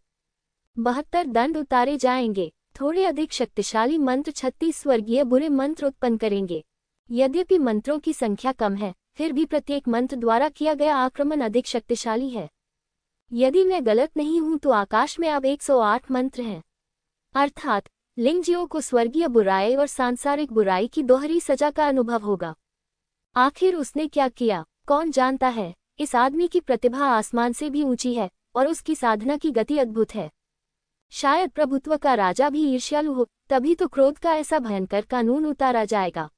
72 दंड उतारे जाएंगे। थोड़े अधिक शक्तिशाली मंत्र 36 स्वर्गीय बुरे मंत्र उत्पन्न करेंगे। यद्यपि मंत्रों की संख्या कम है, फिर भी प्रत्येक मंत्र द्वारा किया गया आक्रमण अधिक शक्तिशाली है। यदि मैं गलत नहीं हूं तो आकाश में अब 108 मंत्र हैं। अर्थात लिंगजियो को स्वर्गीय बुराई और सांसारिक बुराई की दोहरी सजा का अनुभव होगा। आखिर उसने क्या किया, कौन जानता है। इस आदमी की प्रतिभा आसमान से भी ऊंची है और उसकी साधना की गति अद्भुत है। शायद प्रभुत्व का राजा भी ईर्ष्यालु हो, तभी तो क्रोध का ऐसा भयंकर कानून उतारा जाएगा।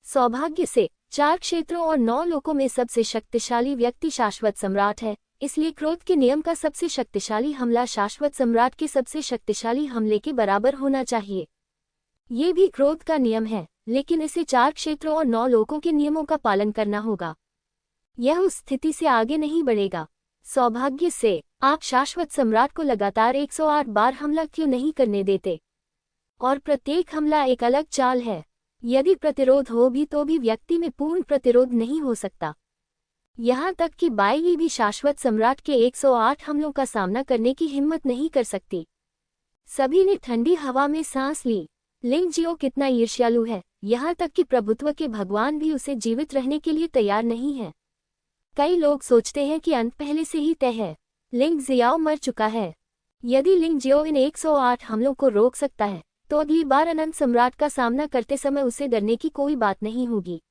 सौभाग्य से 4 क्षेत्रों और 9 लोकों में सबसे शक्तिशाली व्यक्ति शाश्वत सम्राट है, इसलिए क्रोध के नियम का सबसे शक्तिशाली हमला शाश्वत सम्राट के सबसे शक्तिशाली हमले के बराबर होना चाहिए। ये भी क्रोध का नियम है, लेकिन इसे 4 क्षेत्रों और 9 लोकों के नियमों का पालन करना होगा। यह उस स्थिति से आगे नहीं बढ़ेगा। सौभाग्य से आप शाश्वत सम्राट को लगातार 108 बार हमला क्यों नहीं करने देते? और प्रत्येक हमला एक अलग चाल है। यदि प्रतिरोध हो भी तो भी व्यक्ति में पूर्ण प्रतिरोध नहीं हो सकता। यहाँ तक कि बाई भी शाश्वत सम्राट के 108 हमलों का सामना करने की हिम्मत नहीं कर सकती। सभी ने ठंडी हवा में सांस ली। लिंगजियो कितना ईर्ष्यालु है, यहाँ तक कि प्रभुत्व के भगवान भी उसे जीवित रहने के लिए तैयार नहीं है। कई लोग सोचते हैं कि अंत पहले से ही तय है। लिंगजियो मर चुका है। यदि लिंगजियो इन 108 हमलों को रोक सकता है, तो अगली बार अनंत सम्राट का सामना करते समय उसे डरने की कोई बात नहीं होगी।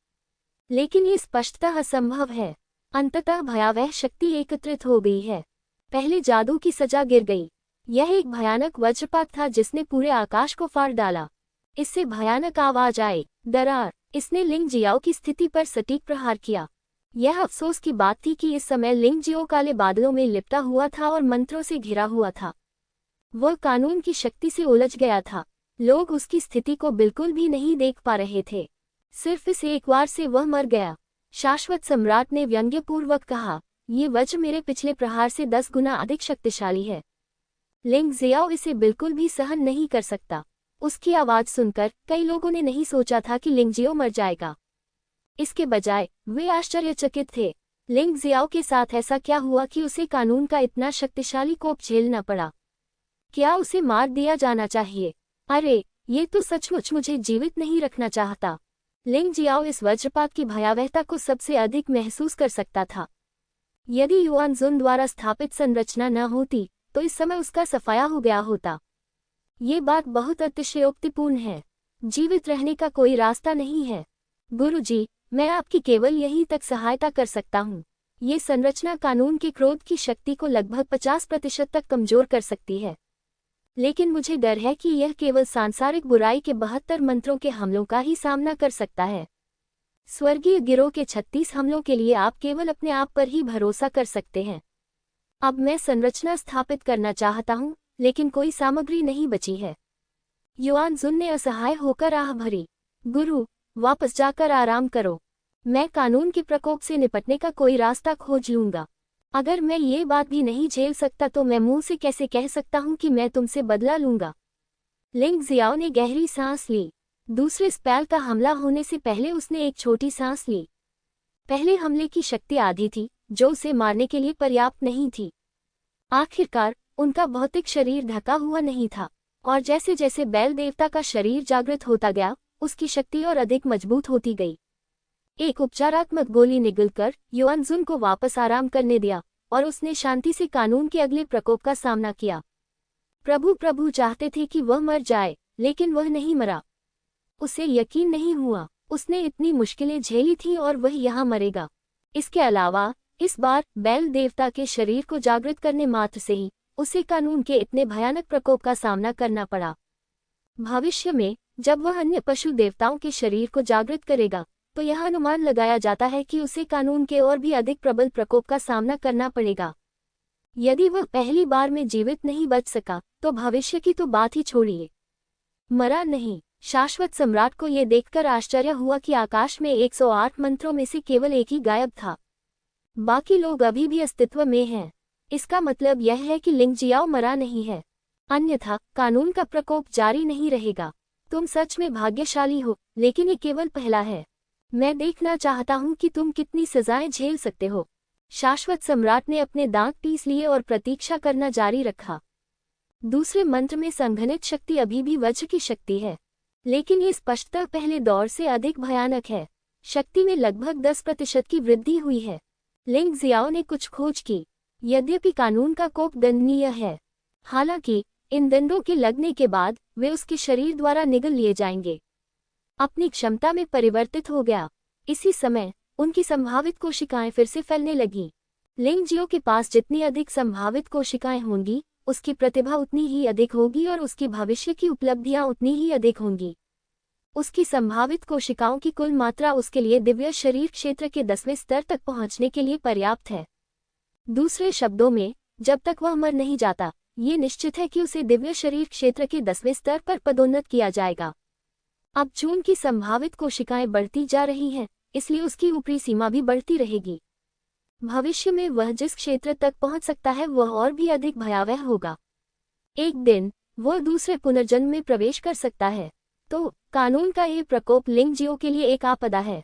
लेकिन ये स्पष्टतः असंभव है। अंततः भयावह शक्ति एकत्रित हो गई है। पहले जादू की सजा गिर गई। यह एक भयानक वज्रपात था जिसने पूरे आकाश को फाड़ डाला। इससे भयानक आवाज आई, दरार। इसने लिंगजियो की स्थिति पर सटीक प्रहार किया। यह अफसोस की बात थी कि इस समय लिंगजियो काले बादलों में लिपटा हुआ था और मंत्रों से घिरा हुआ था। वह कानून की शक्ति से उलझ गया था। लोग उसकी स्थिति को बिल्कुल भी नहीं देख पा रहे थे। सिर्फ इस एक बार से वह मर गया। शाश्वत सम्राट ने व्यंग्यपूर्वक कहा, ये वज्र मेरे पिछले प्रहार से 10 गुना अधिक शक्तिशाली है। लिंगजियो इसे बिल्कुल भी सहन नहीं कर सकता। उसकी आवाज सुनकर कई लोगों ने नहीं सोचा था कि लिंगजियो मर जाएगा। इसके बजाय वे आश्चर्यचकित थे। लिंगजियो के साथ ऐसा क्या हुआ कि उसे कानून का इतना शक्तिशाली कोप झेलना पड़ा? क्या उसे मार दिया जाना चाहिए? अरे, ये तो सचमुच मुझे जीवित नहीं रखना चाहता। लिंगजियो इस वज्रपात की भयावहता को सबसे अधिक महसूस कर सकता था। यदि युआन जुन द्वारा स्थापित संरचना न होती, तो इस समय उसका सफाया हो गया होता। ये बात बहुत अतिशयोक्तिपूर्ण है। जीवित रहने का कोई रास्ता नहीं है। गुरुजी, मैं आपकी केवल यहीं तक सहायता कर सकता हूँ। ये संरचना कानून के क्रोध की शक्ति को लगभग 50% तक कमजोर कर सकती है। लेकिन मुझे डर है कि यह केवल सांसारिक बुराई के 72 मंत्रों के हमलों का ही सामना कर सकता है। स्वर्गीय गिरोह के 36 हमलों के लिए आप केवल अपने आप पर ही भरोसा कर सकते हैं। अब मैं संरचना स्थापित करना चाहता हूँ, लेकिन कोई सामग्री नहीं बची है। युआन जुन ने असहाय होकर आह भरी। गुरु, वापस जाकर आराम करो। मैं कानून के प्रकोप से निपटने का कोई रास्ता खोज लूंगा। अगर मैं ये बात भी नहीं झेल सकता तो मैं मुंह से कैसे कह सकता हूँ कि मैं तुमसे बदला लूंगा? लिंगजियो ने गहरी सांस ली। दूसरे स्पेल का हमला होने से पहले उसने एक छोटी सांस ली। पहले हमले की शक्ति आधी थी, जो उसे मारने के लिए पर्याप्त नहीं थी। आखिरकार उनका भौतिक शरीर ढका हुआ नहीं था, और जैसे जैसे बैल देवता का शरीर जागृत होता गया, उसकी शक्ति और अधिक मजबूत होती गई। एक उपचारात्मक गोली निगलकर युआनजुन को वापस आराम करने दिया, और उसने शांति से कानून के अगले प्रकोप का सामना किया। प्रभु चाहते थे कि वह मर जाए, लेकिन वह नहीं मरा। उसे यकीन नहीं हुआ, उसने इतनी मुश्किलें झेली थी और वह यहाँ मरेगा। इसके अलावा इस बार बैल देवता के शरीर को जागृत करने मात्र से ही उसे कानून के इतने भयानक प्रकोप का सामना करना पड़ा। भविष्य में जब वह अन्य पशु देवताओं के शरीर को जागृत करेगा, तो यह अनुमान लगाया जाता है कि उसे कानून के और भी अधिक प्रबल प्रकोप का सामना करना पड़ेगा। यदि वह पहली बार में जीवित नहीं बच सका, तो भविष्य की तो बात ही छोड़िए, मरा नहीं। शाश्वत सम्राट को यह देखकर आश्चर्य हुआ कि आकाश में 108 मंत्रों में से केवल एक ही गायब था। बाकी लोग अभी भी अस्तित्व में हैं। इसका मतलब यह है कि लिंग जियाओ मरा नहीं है, अन्यथा कानून का प्रकोप जारी नहीं रहेगा। तुम सच में भाग्यशाली हो, लेकिन ये केवल पहला है। मैं देखना चाहता हूं कि तुम कितनी सजाएं झेल सकते हो। शाश्वत सम्राट ने अपने दांत पीस लिए और प्रतीक्षा करना जारी रखा। दूसरे मंत्र में संघनित शक्ति अभी भी वज्र की शक्ति है, लेकिन ये स्पष्टतः पहले दौर से अधिक भयानक है। शक्ति में लगभग 10% की वृद्धि हुई है। लिंग जियाओ ने कुछ खोज की। यद्यपि कानून का कोप दंडनीय है, हालांकि इन दंडों के लगने के बाद वे उसके शरीर द्वारा निगल लिए जाएंगे। अपनी क्षमता में परिवर्तित हो गया। इसी समय उनकी संभावित कोशिकाएं फिर से फैलने लगीं। लिंग जियो के पास जितनी अधिक संभावित कोशिकाएं होंगी, उसकी प्रतिभा उतनी ही अधिक होगी और उसकी भविष्य की उपलब्धियां उतनी ही अधिक होंगी। उसकी संभावित कोशिकाओं की कुल मात्रा उसके लिए दिव्य शरीर क्षेत्र के 10वें स्तर तक पहुंचने के लिए पर्याप्त है। दूसरे शब्दों में, जब तक वह मर नहीं जाता, ये निश्चित है कि उसे दिव्य शरीर क्षेत्र के 10वें स्तर पर पदोन्नत किया जाएगा। अब जून की संभावित कोशिकाएं बढ़ती जा रही हैं, इसलिए उसकी ऊपरी सीमा भी बढ़ती रहेगी। भविष्य में वह जिस क्षेत्र तक पहुंच सकता है वह और भी अधिक भयावह होगा। एक दिन वह दूसरे पुनर्जन्म में प्रवेश कर सकता है। तो कानून का ये प्रकोप लिंग जियो के लिए एक आपदा है,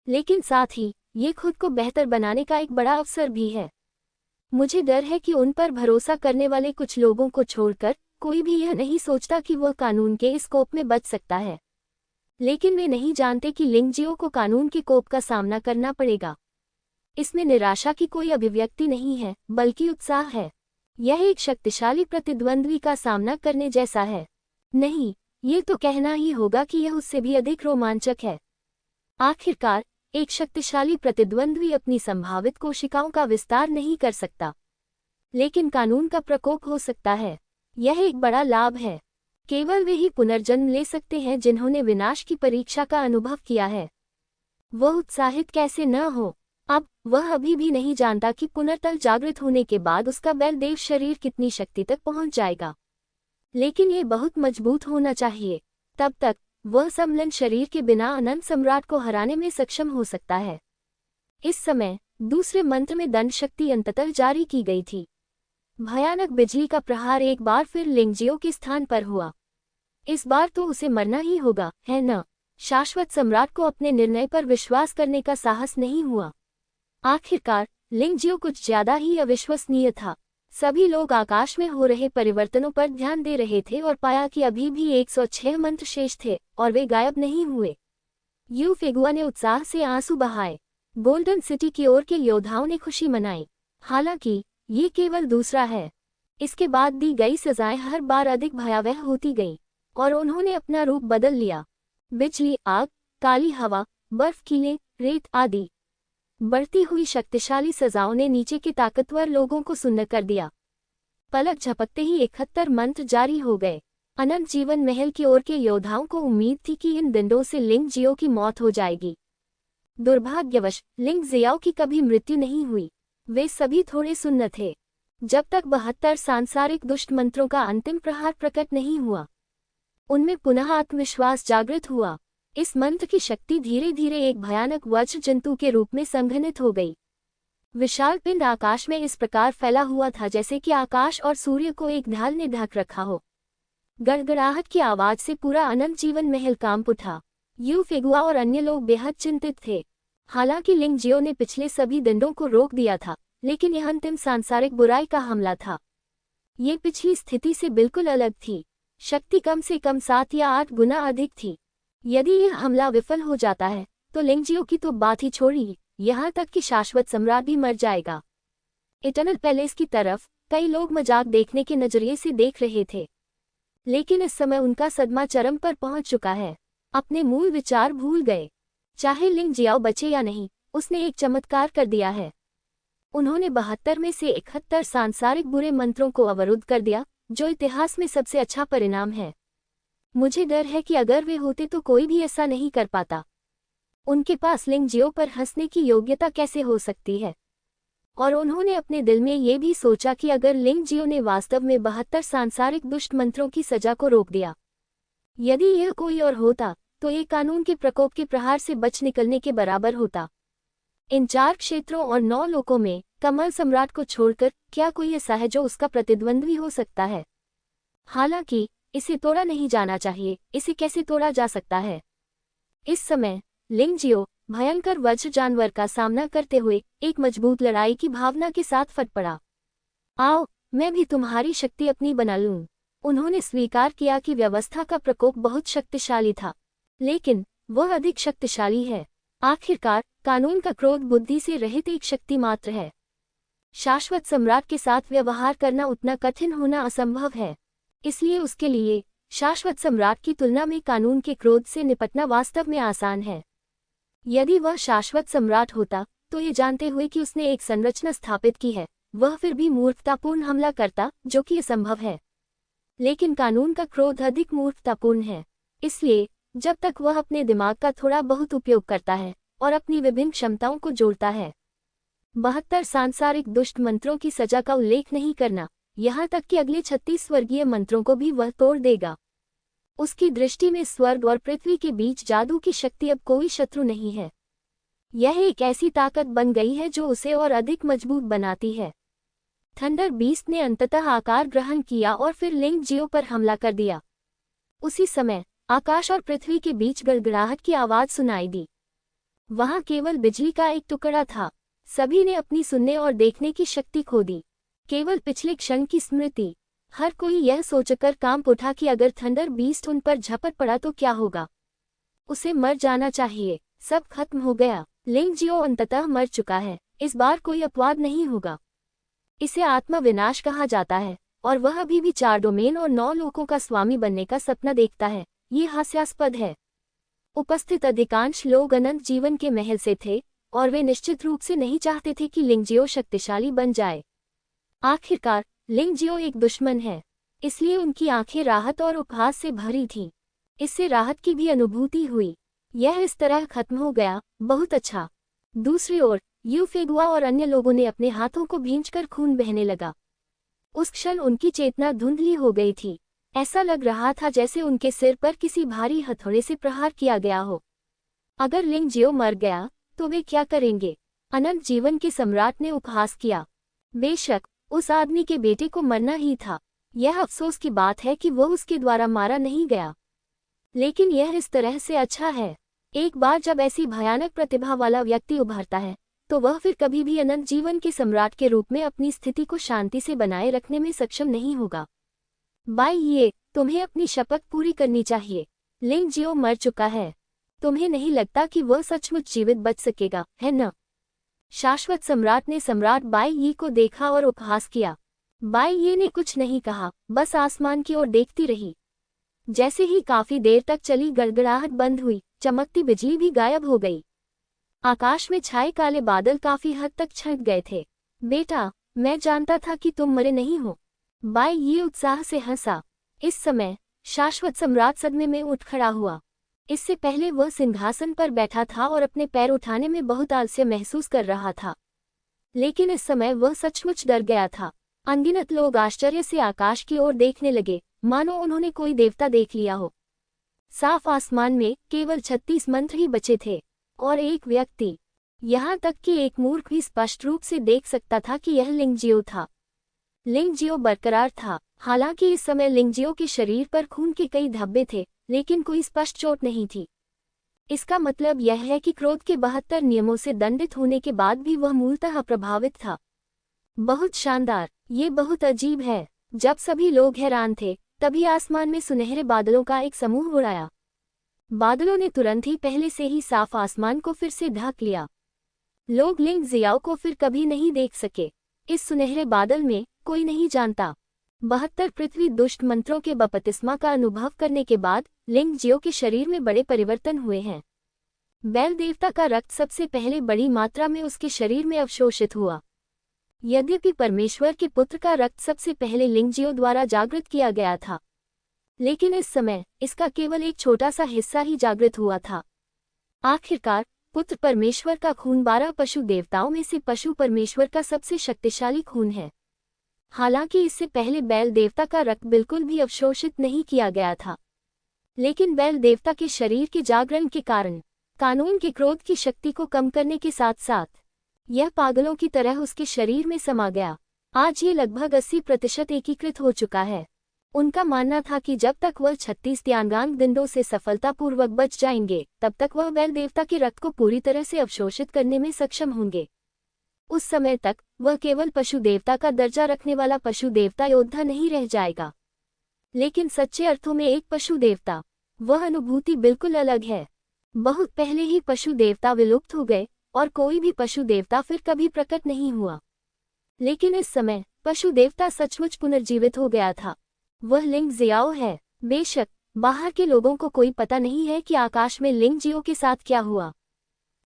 लेकिन साथ ही ये खुद को बेहतर बनाने का एक बड़ा अवसर भी है। मुझे डर है कि उन पर भरोसा करने वाले कुछ लोगों को छोड़कर कोई भी यह नहीं सोचता कि वह कानून के इस कोप में बच सकता है। लेकिन वे नहीं जानते कि लिंग जियो को कानून के कोप का सामना करना पड़ेगा। इसमें निराशा की कोई अभिव्यक्ति नहीं है, बल्कि उत्साह है। यह एक शक्तिशाली प्रतिद्वंद्वी का सामना करने जैसा है। नहीं, ये तो कहना ही होगा कि यह उससे भी अधिक रोमांचक है। आखिरकार एक शक्तिशाली प्रतिद्वंद्वी अपनी संभावित कोशिकाओं का विस्तार नहीं कर सकता, लेकिन कानून का प्रकोप हो सकता है। यह एक बड़ा लाभ है। केवल वे ही पुनर्जन्म ले सकते हैं जिन्होंने विनाश की परीक्षा का अनुभव किया है। वह उत्साहित कैसे न हो। अब वह अभी भी नहीं जानता कि पुनर्तल जागृत होने के बाद उसका बैलदेव शरीर कितनी शक्ति तक पहुंच जाएगा, लेकिन ये बहुत मजबूत होना चाहिए। तब तक वह सम्मिलन शरीर के बिना अनंत सम्राट को हराने में सक्षम हो सकता है। इस समय दूसरे मंत्र में दंड शक्ति अंततः जारी की गई थी। भयानक बिजली का प्रहार एक बार फिर लिंगजियो के स्थान पर हुआ। इस बार तो उसे मरना ही होगा, है न? शाश्वत सम्राट को अपने निर्णय पर विश्वास करने का साहस नहीं हुआ। आखिरकार लिंगजियो कुछ ज्यादा ही अविश्वसनीय था। सभी लोग आकाश में हो रहे परिवर्तनों पर ध्यान दे रहे थे और पाया कि अभी भी 106 मंत्र शेष थे और वे गायब नहीं हुए। यू फेगुआ ने उत्साह से आंसू बहाए। गोल्डन सिटी की ओर के योद्धाओं ने खुशी मनाई। हालांकि ये केवल दूसरा है। इसके बाद दी गई सजाएं हर बार अधिक भयावह होती गईं और उन्होंने अपना रूप बदल लिया। बिजली, आग, काली हवा, बर्फ कीले, रेत आदि बढ़ती हुई शक्तिशाली सजाओं ने नीचे के ताकतवर लोगों को सुन्न कर दिया। पलक झपकते ही 71 मंत्र जारी हो गए। अनंत जीवन महल की ओर के योद्धाओं को उम्मीद थी कि इन दंडों से लिंग जियो की मौत हो जाएगी। दुर्भाग्यवश लिंग जियाओ की कभी मृत्यु नहीं हुई। वे सभी थोड़े सुन्न थे जब तक 72 सांसारिक दुष्ट मंत्रों का अंतिम प्रहार प्रकट नहीं हुआ। उनमें पुनः आत्मविश्वास जागृत हुआ। इस मंत्र की शक्ति धीरे धीरे एक भयानक वज्र जंतु के रूप में संघनित हो गई। विशाल पिंड आकाश में इस प्रकार फैला हुआ था जैसे कि आकाश और सूर्य को एक ढाल ने ढक रखा हो। गड़गड़ाहट की आवाज से पूरा अनंत जीवन महल कांप उठा। यू फेगुआ और अन्य लोग बेहद चिंतित थे। हालांकि लिंग जियो ने पिछले सभी दंडों को रोक दिया था, लेकिन यह अंतिम सांसारिक बुराई का हमला था। ये पिछली स्थिति से बिल्कुल अलग थी। शक्ति कम से कम 7 या 8 गुना अधिक थी। यदि यह हमला विफल हो जाता है तो लिंग जियो की तो बात ही छोड़िए, यहाँ तक कि शाश्वत सम्राट भी मर जाएगा। इटर्नल पैलेस की तरफ कई लोग मजाक देखने के नजरिए से देख रहे थे, लेकिन इस समय उनका सदमा चरम पर पहुंच चुका है। अपने मूल विचार भूल गए। चाहे लिंग जियाओ बचे या नहीं, उसने एक चमत्कार कर दिया है। उन्होंने 72 में से 71 सांसारिक बुरे मंत्रों को अवरुद्ध कर दिया, जो इतिहास में सबसे अच्छा परिणाम है। मुझे डर है कि अगर वे होते तो कोई भी ऐसा नहीं कर पाता। उनके पास लिंग जियो पर हंसने की योग्यता कैसे हो सकती है? और उन्होंने अपने दिल में ये भी सोचा कि अगर लिंग जियो ने वास्तव में 72 सांसारिक दुष्ट मंत्रों की सजा को रोक दिया, यदि यह कोई और होता तो ये कानून के प्रकोप के प्रहार से बच निकलने के बराबर होता। इन 4 क्षेत्रों और 9 लोकों में कमल सम्राट को छोड़कर क्या कोई ऐसा है जो उसका प्रतिद्वंद्वी हो सकता है? हालांकि इसे तोड़ा नहीं जाना चाहिए। इसे कैसे तोड़ा जा सकता है? इस समय लिंग जियो भयंकर वज्र जानवर का सामना करते हुए एक मजबूत लड़ाई की भावना के साथ फट पड़ा। आओ, मैं भी तुम्हारी शक्ति अपनी बना लूं। उन्होंने स्वीकार किया कि व्यवस्था का प्रकोप बहुत शक्तिशाली था, लेकिन वह अधिक शक्तिशाली है। आखिरकार कानून का क्रोध बुद्धि से रहित एक शक्ति मात्र है। शाश्वत सम्राट के साथ व्यवहार करना उतना कठिन होना असंभव है। इसलिए उसके लिए शाश्वत सम्राट की तुलना में कानून के क्रोध से निपटना वास्तव में आसान है। यदि वह शाश्वत सम्राट होता तो ये जानते हुए कि उसने एक संरचना स्थापित की है, वह फिर भी मूर्खतापूर्ण हमला करता, जो कि असंभव है। लेकिन कानून का क्रोध अधिक मूर्खतापूर्ण है। इसलिए जब तक वह अपने दिमाग का थोड़ा बहुत उपयोग करता है और अपनी विभिन्न क्षमताओं को जोड़ता है, 72 सांसारिक दुष्ट मंत्रों की सजा का उल्लेख नहीं करना, यहाँ तक कि अगले 36 स्वर्गीय मंत्रों को भी वह तोड़ देगा। उसकी दृष्टि में स्वर्ग और पृथ्वी के बीच जादू की शक्ति अब कोई शत्रु नहीं है। यह एक ऐसी ताकत बन गई है जो उसे और अधिक मजबूत बनाती है। थंडर बीस्ट ने अंततः आकार ग्रहण किया और फिर लिंग जियो पर हमला कर दिया। उसी समय आकाश और पृथ्वी के बीच गड़गड़ाहट की आवाज सुनाई दी। वहां केवल बिजली का एक टुकड़ा था। सभी ने अपनी सुनने और देखने की शक्ति खो दी। केवल पिछले क्षण की स्मृति। हर कोई यह सोचकर कांप उठा कि अगर थंडर बीस्ट उन पर झपट पड़ा तो क्या होगा। उसे मर जाना चाहिए। सब खत्म हो गया। लिंग जियो अंततः मर चुका है। इस बार कोई अपवाद नहीं होगा। इसे आत्मा विनाश कहा जाता है और वह अभी भी 4 डोमेन और 9 लोकों का स्वामी बनने का सपना देखता है। ये हास्यास्पद है। उपस्थित अधिकांश लोग अनंत जीवन के महल से थे और वे निश्चित रूप से नहीं चाहते थे कि लिंग जियो शक्तिशाली बन जाए। आखिरकार लिंग जियो एक दुश्मन है, इसलिए उनकी आंखें राहत और उपहास से भरी थीं। इससे राहत की भी अनुभूति हुई। यह इस तरह खत्म हो गया। बहुत अच्छा। दूसरी ओर यू फेगुआ और अन्य लोगों ने अपने हाथों को भींचकर खून बहने लगा। उस क्षण उनकी चेतना धुंधली हो गई थी। ऐसा लग रहा था जैसे उनके सिर पर किसी भारी हथौड़े से प्रहार किया गया हो। अगर लिंग जियो मर गया तो वे क्या करेंगे? अनंत जीवन के सम्राट ने उपहास किया। बेशक उस आदमी के बेटे को मरना ही था। यह अफसोस की बात है कि वह उसके द्वारा मारा नहीं गया, लेकिन यह इस तरह से अच्छा है। एक बार जब ऐसी भयानक प्रतिभा वाला व्यक्ति उभरता है तो वह फिर कभी भी अनंत जीवन के सम्राट के रूप में अपनी स्थिति को शांति से बनाए रखने में सक्षम नहीं होगा। बाई ये, तुम्हें अपनी शपथ पूरी करनी चाहिए। लिंग जियो मर चुका है। तुम्हें नहीं लगता कि वह सचमुच जीवित बच सकेगा, है न? शाश्वत सम्राट ने सम्राट बाई यी को देखा और उपहास किया। बाई ये ने कुछ नहीं कहा, बस आसमान की ओर देखती रही। जैसे ही काफी देर तक चली गड़गड़ाहट बंद हुई, चमकती बिजली भी गायब हो गई। आकाश में छाए काले बादल काफी हद तक छंट गए थे। बेटा, मैं जानता था कि तुम मरे नहीं हो। बाई ये उत्साह से हंसा। इस समय शाश्वत सम्राट सदमे में उठ खड़ा हुआ। इससे पहले वह सिंहासन पर बैठा था और अपने पैर उठाने में बहुत आलस्य महसूस कर रहा था, लेकिन इस समय वह सचमुच डर गया था। अनगिनत लोग आश्चर्य से आकाश की ओर देखने लगे, मानो उन्होंने कोई देवता देख लिया हो। साफ आसमान में केवल 36 मंत्र ही बचे थे और एक व्यक्ति, यहाँ तक कि एक मूर्ख भी स्पष्ट रूप से देख सकता था कि यह लिंग जियो था। लिंग जियो बरकरार था। हालांकि इस समय लिंगजियो के शरीर पर खून के कई धब्बे थे, लेकिन कोई स्पष्ट चोट नहीं थी। इसका मतलब यह है कि क्रोध के 72 नियमों से दंडित होने के बाद भी वह मूलतः अप्रभावित था। बहुत शानदार, ये बहुत अजीब है। जब सभी लोग हैरान थे, तभी आसमान में सुनहरे बादलों का एक समूह उड़ाया। बादलों ने तुरंत ही पहले से ही साफ आसमान को फिर से ढक लिया। लोग लिंग जियाओ को फिर कभी नहीं देख सके। इस सुनहरे बादल में कोई नहीं जानता। 72 पृथ्वी दुष्ट मंत्रों के बपतिस्मा का अनुभव करने के बाद लिंग जियो के शरीर में बड़े परिवर्तन हुए हैं। बैल देवता का रक्त सबसे पहले बड़ी मात्रा में उसके शरीर में अवशोषित हुआ। यद्यपि परमेश्वर के पुत्र का रक्त सबसे पहले लिंग जियो द्वारा जागृत किया गया था, लेकिन इस समय इसका केवल एक छोटा सा हिस्सा ही जागृत हुआ था। आखिरकार पुत्र परमेश्वर का खून 12 पशु देवताओं में से पशु परमेश्वर का सबसे शक्तिशाली खून है। हालांकि इससे पहले बैल देवता का रक्त बिल्कुल भी अवशोषित नहीं किया गया था, लेकिन बैल देवता के शरीर के जागरण के कारण कानून के क्रोध की शक्ति को कम करने के साथ साथ यह पागलों की तरह उसके शरीर में समा गया। आज ये लगभग 80% एकीकृत हो चुका है। उनका मानना था कि जब तक वह 36 त्यागांग दंडों से सफलतापूर्वक बच जाएंगे, तब तक वह बैल देवता के रक्त को पूरी तरह से अवशोषित करने में सक्षम होंगे। उस समय तक वह केवल पशु देवता का दर्जा रखने वाला पशु देवता योद्धा नहीं रह जाएगा, लेकिन सच्चे अर्थों में एक पशु देवता। वह अनुभूति बिल्कुल अलग है। बहुत पहले ही पशु देवता विलुप्त हो गए और कोई भी पशु देवता फिर कभी प्रकट नहीं हुआ, लेकिन इस समय पशु देवता सचमुच पुनर्जीवित हो गया था। वह लिंग जियाओ है। बेशक बाहर के लोगों को कोई पता नहीं है कि आकाश में लिंग जियो के साथ क्या हुआ।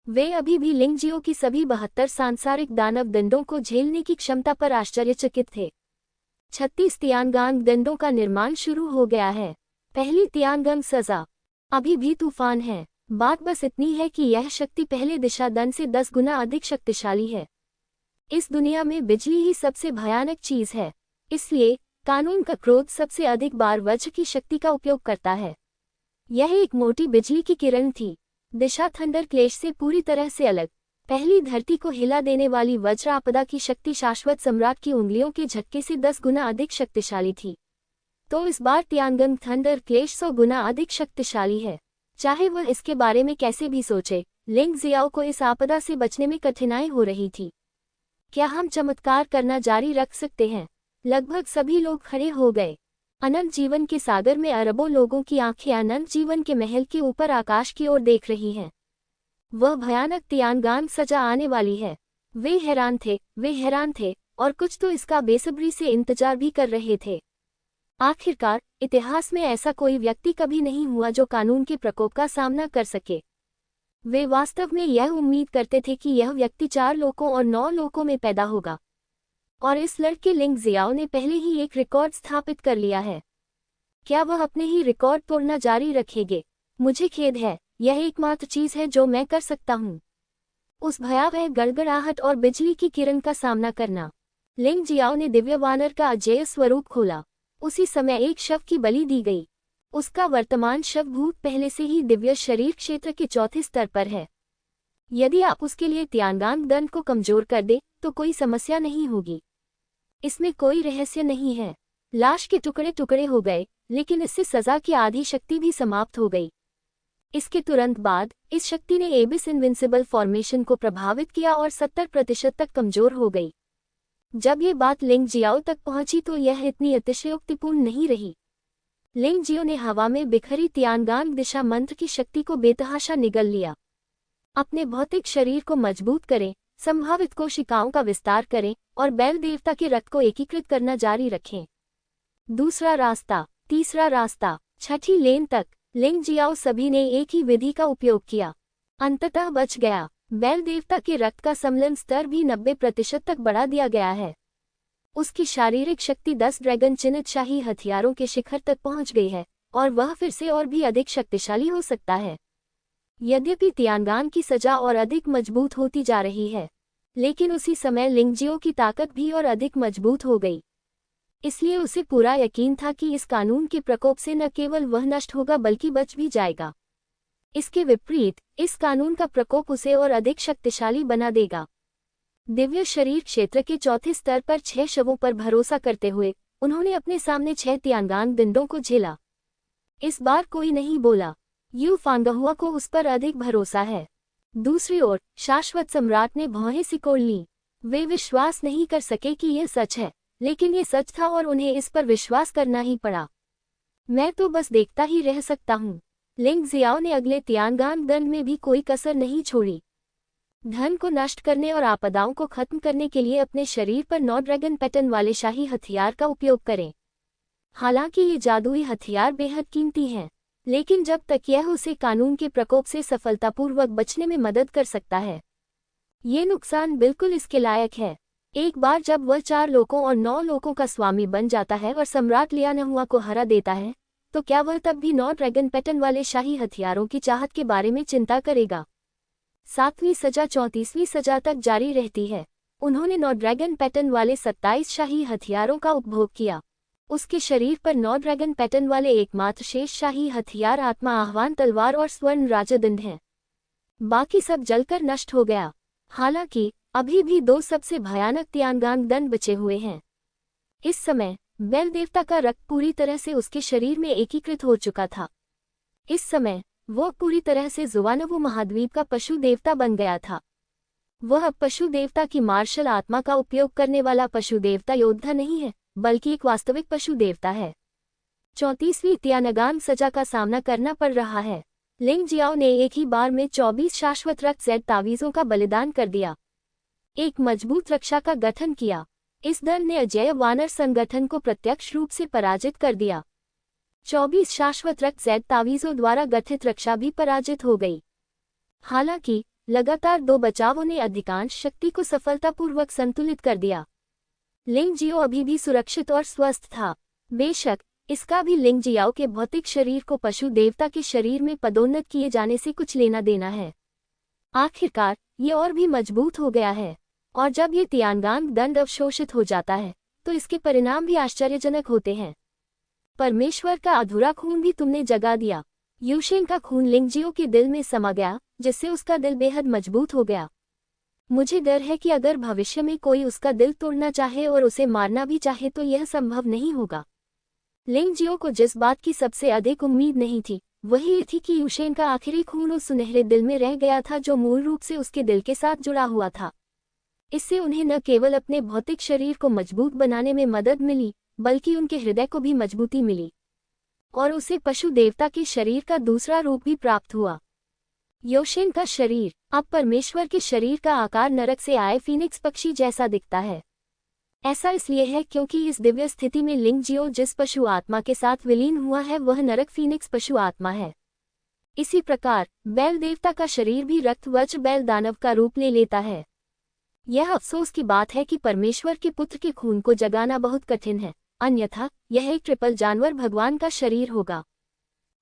वे अभी भी लिंग जियो की सभी 72 सांसारिक दानव दंडों को झेलने की क्षमता पर आश्चर्यचकित थे। 36 त्यागांग दंडों का निर्माण शुरू हो गया है। पहली त्यागांग सजा अभी भी तूफान है। बात बस इतनी है कि यह शक्ति पहले दिशा दंड से 10 गुना अधिक शक्तिशाली है। इस दुनिया में बिजली ही सबसे भयानक चीज है, इसलिए कानून का क्रोध सबसे अधिक बार वज्र की शक्ति का उपयोग करता है। यह एक मोटी बिजली की किरण थी, दिशा थंडर क्लेश से पूरी तरह से अलग। पहली धरती को हिला देने वाली वज्र आपदा की शक्ति शाश्वत सम्राट की उंगलियों के झटके से 10 गुना अधिक शक्तिशाली थी। तो इस बार त्यागांग थंडर क्लेश 100 गुना अधिक शक्तिशाली है। चाहे वह इसके बारे में कैसे भी सोचे, लिंग जियाओ को इस आपदा से बचने में कठिनाई हो रही थी। क्या हम चमत्कार करना जारी रख सकते हैं? लगभग सभी लोग खड़े हो गए। अनंत जीवन के सागर में अरबों लोगों की आंखें अनंत जीवन के महल के ऊपर आकाश की ओर देख रही हैं। वह भयानक त्यागांग सजा आने वाली है। वे हैरान थे और कुछ तो इसका बेसब्री से इंतजार भी कर रहे थे। आखिरकार इतिहास में ऐसा कोई व्यक्ति कभी नहीं हुआ जो कानून के प्रकोप का सामना कर सके। वे वास्तव में यह उम्मीद करते थे कि यह व्यक्ति 4 लोकों और 9 लोकों में पैदा होगा, और इस लड़के लिंग जियाओ ने पहले ही एक रिकॉर्ड स्थापित कर लिया है। क्या वह अपने ही रिकॉर्ड तोड़ना जारी रखेंगे? मुझे खेद है, यह एकमात्र चीज है जो मैं कर सकता हूँ। उस भयावह गड़गड़ाहट और बिजली की किरण का सामना करना। लिंग जियाओ ने दिव्य वानर का अजेय स्वरूप खोला। उसी समय एक शव की बलि दी गई। उसका वर्तमान शव भूत पहले से ही दिव्य शरीर क्षेत्र के 4थे स्तर पर है। यदि आप उसके लिए त्यागांग दंड को कमजोर कर दे तो कोई समस्या नहीं होगी। इसमें कोई रहस्य नहीं है। लाश के टुकड़े टुकड़े हो गए, लेकिन इससे सजा की आधी शक्ति भी समाप्त हो गई। इसके तुरंत बाद इस शक्ति ने एबिस इनविंसिबल फॉर्मेशन को प्रभावित किया और 70% तक कमजोर हो गई। जब ये बात लिंग जियाओ तक पहुंची तो यह इतनी अतिशयोक्तिपूर्ण नहीं रही। लिंग जियो ने हवा में बिखरी त्यागांग दिशा मंत्र की शक्ति को बेतहाशा निगल लिया। अपने भौतिक शरीर को मजबूत करें, संभावित कोशिकाओं का विस्तार करें और बैल देवता के रक्त को एकीकृत करना जारी रखें। दूसरा रास्ता, तीसरा रास्ता, छठी लेन तक लिंग जियाओ सभी ने एक ही विधि का उपयोग किया। अंततः बच गया। बैल देवता के रक्त का सम्लन स्तर भी 90% तक बढ़ा दिया गया है। उसकी शारीरिक शक्ति 10 ड्रैगन चिन्हित शाही हथियारों के शिखर तक पहुंच गई है और वह फिर से और भी अधिक शक्तिशाली हो सकता है। यद्यपि त्यागांग की सजा और अधिक मजबूत होती जा रही है, लेकिन उसी समय लिंग जियो की ताकत भी और अधिक मजबूत हो गई। इसलिए उसे पूरा यकीन था कि इस कानून के प्रकोप से न केवल वह नष्ट होगा बल्कि बच भी जाएगा। इसके विपरीत इस कानून का प्रकोप उसे और अधिक शक्तिशाली बना देगा। दिव्य शरीर क्षेत्र के 4थे स्तर पर 6 शवों पर भरोसा करते हुए उन्होंने अपने सामने 6 तियानगांग दंडों को झेला। इस बार कोई नहीं बोला। यू फांगहुआ को उस पर अधिक भरोसा है। दूसरी ओर शाश्वत सम्राट ने भौहें सिकोड़ लीं। वे विश्वास नहीं कर सके कि यह सच है, लेकिन ये सच था और उन्हें इस पर विश्वास करना ही पड़ा। मैं तो बस देखता ही रह सकता हूँ। लिंग जियाओ ने अगले तियानगांग दंड में भी कोई कसर नहीं छोड़ी। धन को नष्ट करने और आपदाओं को खत्म करने के लिए अपने शरीर पर 9 ड्रैगन पैटर्न वाले शाही हथियार का उपयोग करें। हालांकि ये जादुई हथियार बेहद कीमती हैं, लेकिन जब तक यह उसे कानून के प्रकोप से सफलतापूर्वक बचने में मदद कर सकता है, ये नुकसान बिल्कुल इसके लायक है। एक बार जब वह 4 लोकों और 9 लोकों का स्वामी बन जाता है और सम्राट लियानहुआ को हरा देता है, तो क्या वह तब भी 9 ड्रैगन पैटर्न वाले शाही हथियारों की चाहत के बारे में चिंता करेगा? 7वीं सजा 34वीं सजा तक जारी रहती है। उन्होंने 9 ड्रैगन पैटर्न वाले 27 शाही हथियारों का उपभोग किया। उसके शरीर पर 9 ड्रैगन पैटर्न वाले एकमात्र शेष शाही हथियार आत्मा आह्वान तलवार और स्वर्ण राजदंड हैं। बाकी सब जलकर नष्ट हो गया। हालांकि अभी भी 2 सबसे भयानक तियानगांग दंड बचे हुए हैं। इस समय बेल देवता का रक्त पूरी तरह से उसके शरीर में एकीकृत हो चुका था। इस समय वह पूरी तरह से जुवानवु महाद्वीप का पशु देवता बन गया था। वह अब पशु देवता की मार्शल आत्मा का उपयोग करने वाला पशु देवता योद्धा नहीं है, बल्कि एक वास्तविक पशु देवता है। 34वीं तियानगांग सजा का सामना करना पड़ रहा है। लिंग जियाओ ने एक ही बार में 24 शाश्वत रक्त जेड तावीज़ों का बलिदान कर दिया। एक मजबूत रक्षा का गठन किया। इस दल ने अजेय वानर संगठन को प्रत्यक्ष रूप से पराजित कर दिया। 24 शाश्वत रक्त जेड तावीज़ों द्वारा गठित रक्षा भी पराजित हो गई। हालांकि लगातार 2 बचावों ने अधिकांश शक्ति को सफलतापूर्वक संतुलित कर दिया। लिंग जियो अभी भी सुरक्षित और स्वस्थ था। बेशक इसका भी लिंग जियाओ के भौतिक शरीर को पशु देवता के शरीर में पदोन्नत किए जाने से कुछ लेना देना है। आखिरकार ये और भी मजबूत हो गया है, और जब ये तियानगांग दंड अवशोषित हो जाता है तो इसके परिणाम भी आश्चर्यजनक होते हैं। परमेश्वर का अधूरा खून भी तुमने जगा दिया। यूशेन का खून लिंग जियो के दिल में समा गया, जिससे उसका दिल बेहद मजबूत हो गया। मुझे डर है कि अगर भविष्य में कोई उसका दिल तोड़ना चाहे और उसे मारना भी चाहे तो यह संभव नहीं होगा। लिंग जियो को जिस बात की सबसे अधिक उम्मीद नहीं थी, वही ये थी कि यूशेन का आखिरी खून उस सुनहरे दिल में रह गया था जो मूल रूप से उसके दिल के साथ जुड़ा हुआ था। इससे उन्हें न केवल अपने भौतिक शरीर को मजबूत बनाने में मदद मिली, बल्कि उनके हृदय को भी मजबूती मिली, और उसे पशु देवता के शरीर का दूसरा रूप भी प्राप्त हुआ। योशेन का शरीर अब परमेश्वर के शरीर का आकार नरक से आए फीनिक्स पक्षी जैसा दिखता है। ऐसा इसलिए है क्योंकि इस दिव्य स्थिति में लिंग जियो जिस पशु आत्मा के साथ विलीन हुआ है वह नरक फीनिक्स पशु आत्मा है। इसी प्रकार बैल देवता का शरीर भी रक्तवच बैल दानव का रूप ले लेता है। यह अफसोस की बात है कि परमेश्वर के पुत्र के खून को जगाना बहुत कठिन है, अन्यथा यह एक ट्रिपल जानवर भगवान का शरीर होगा।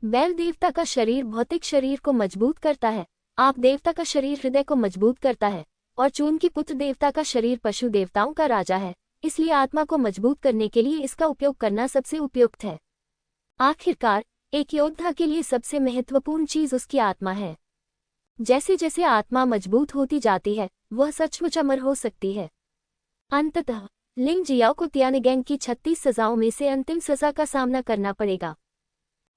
बैल देवता का शरीर भौतिक शरीर को मजबूत करता है, आप देवता का शरीर हृदय को मजबूत करता है, और चून की पुत्र देवता का शरीर पशु देवताओं का राजा है, इसलिए आत्मा को मजबूत करने के लिए इसका उपयोग करना सबसे उपयुक्त है। आखिरकार एक योद्धा के लिए सबसे महत्वपूर्ण चीज उसकी आत्मा है। जैसे जैसे आत्मा मजबूत होती जाती है वह सचमुच अमर हो सकती है। अंततः लिंग जियाओ को तियानगांग की 36 सजाओं में से अंतिम सजा का सामना करना पड़ेगा।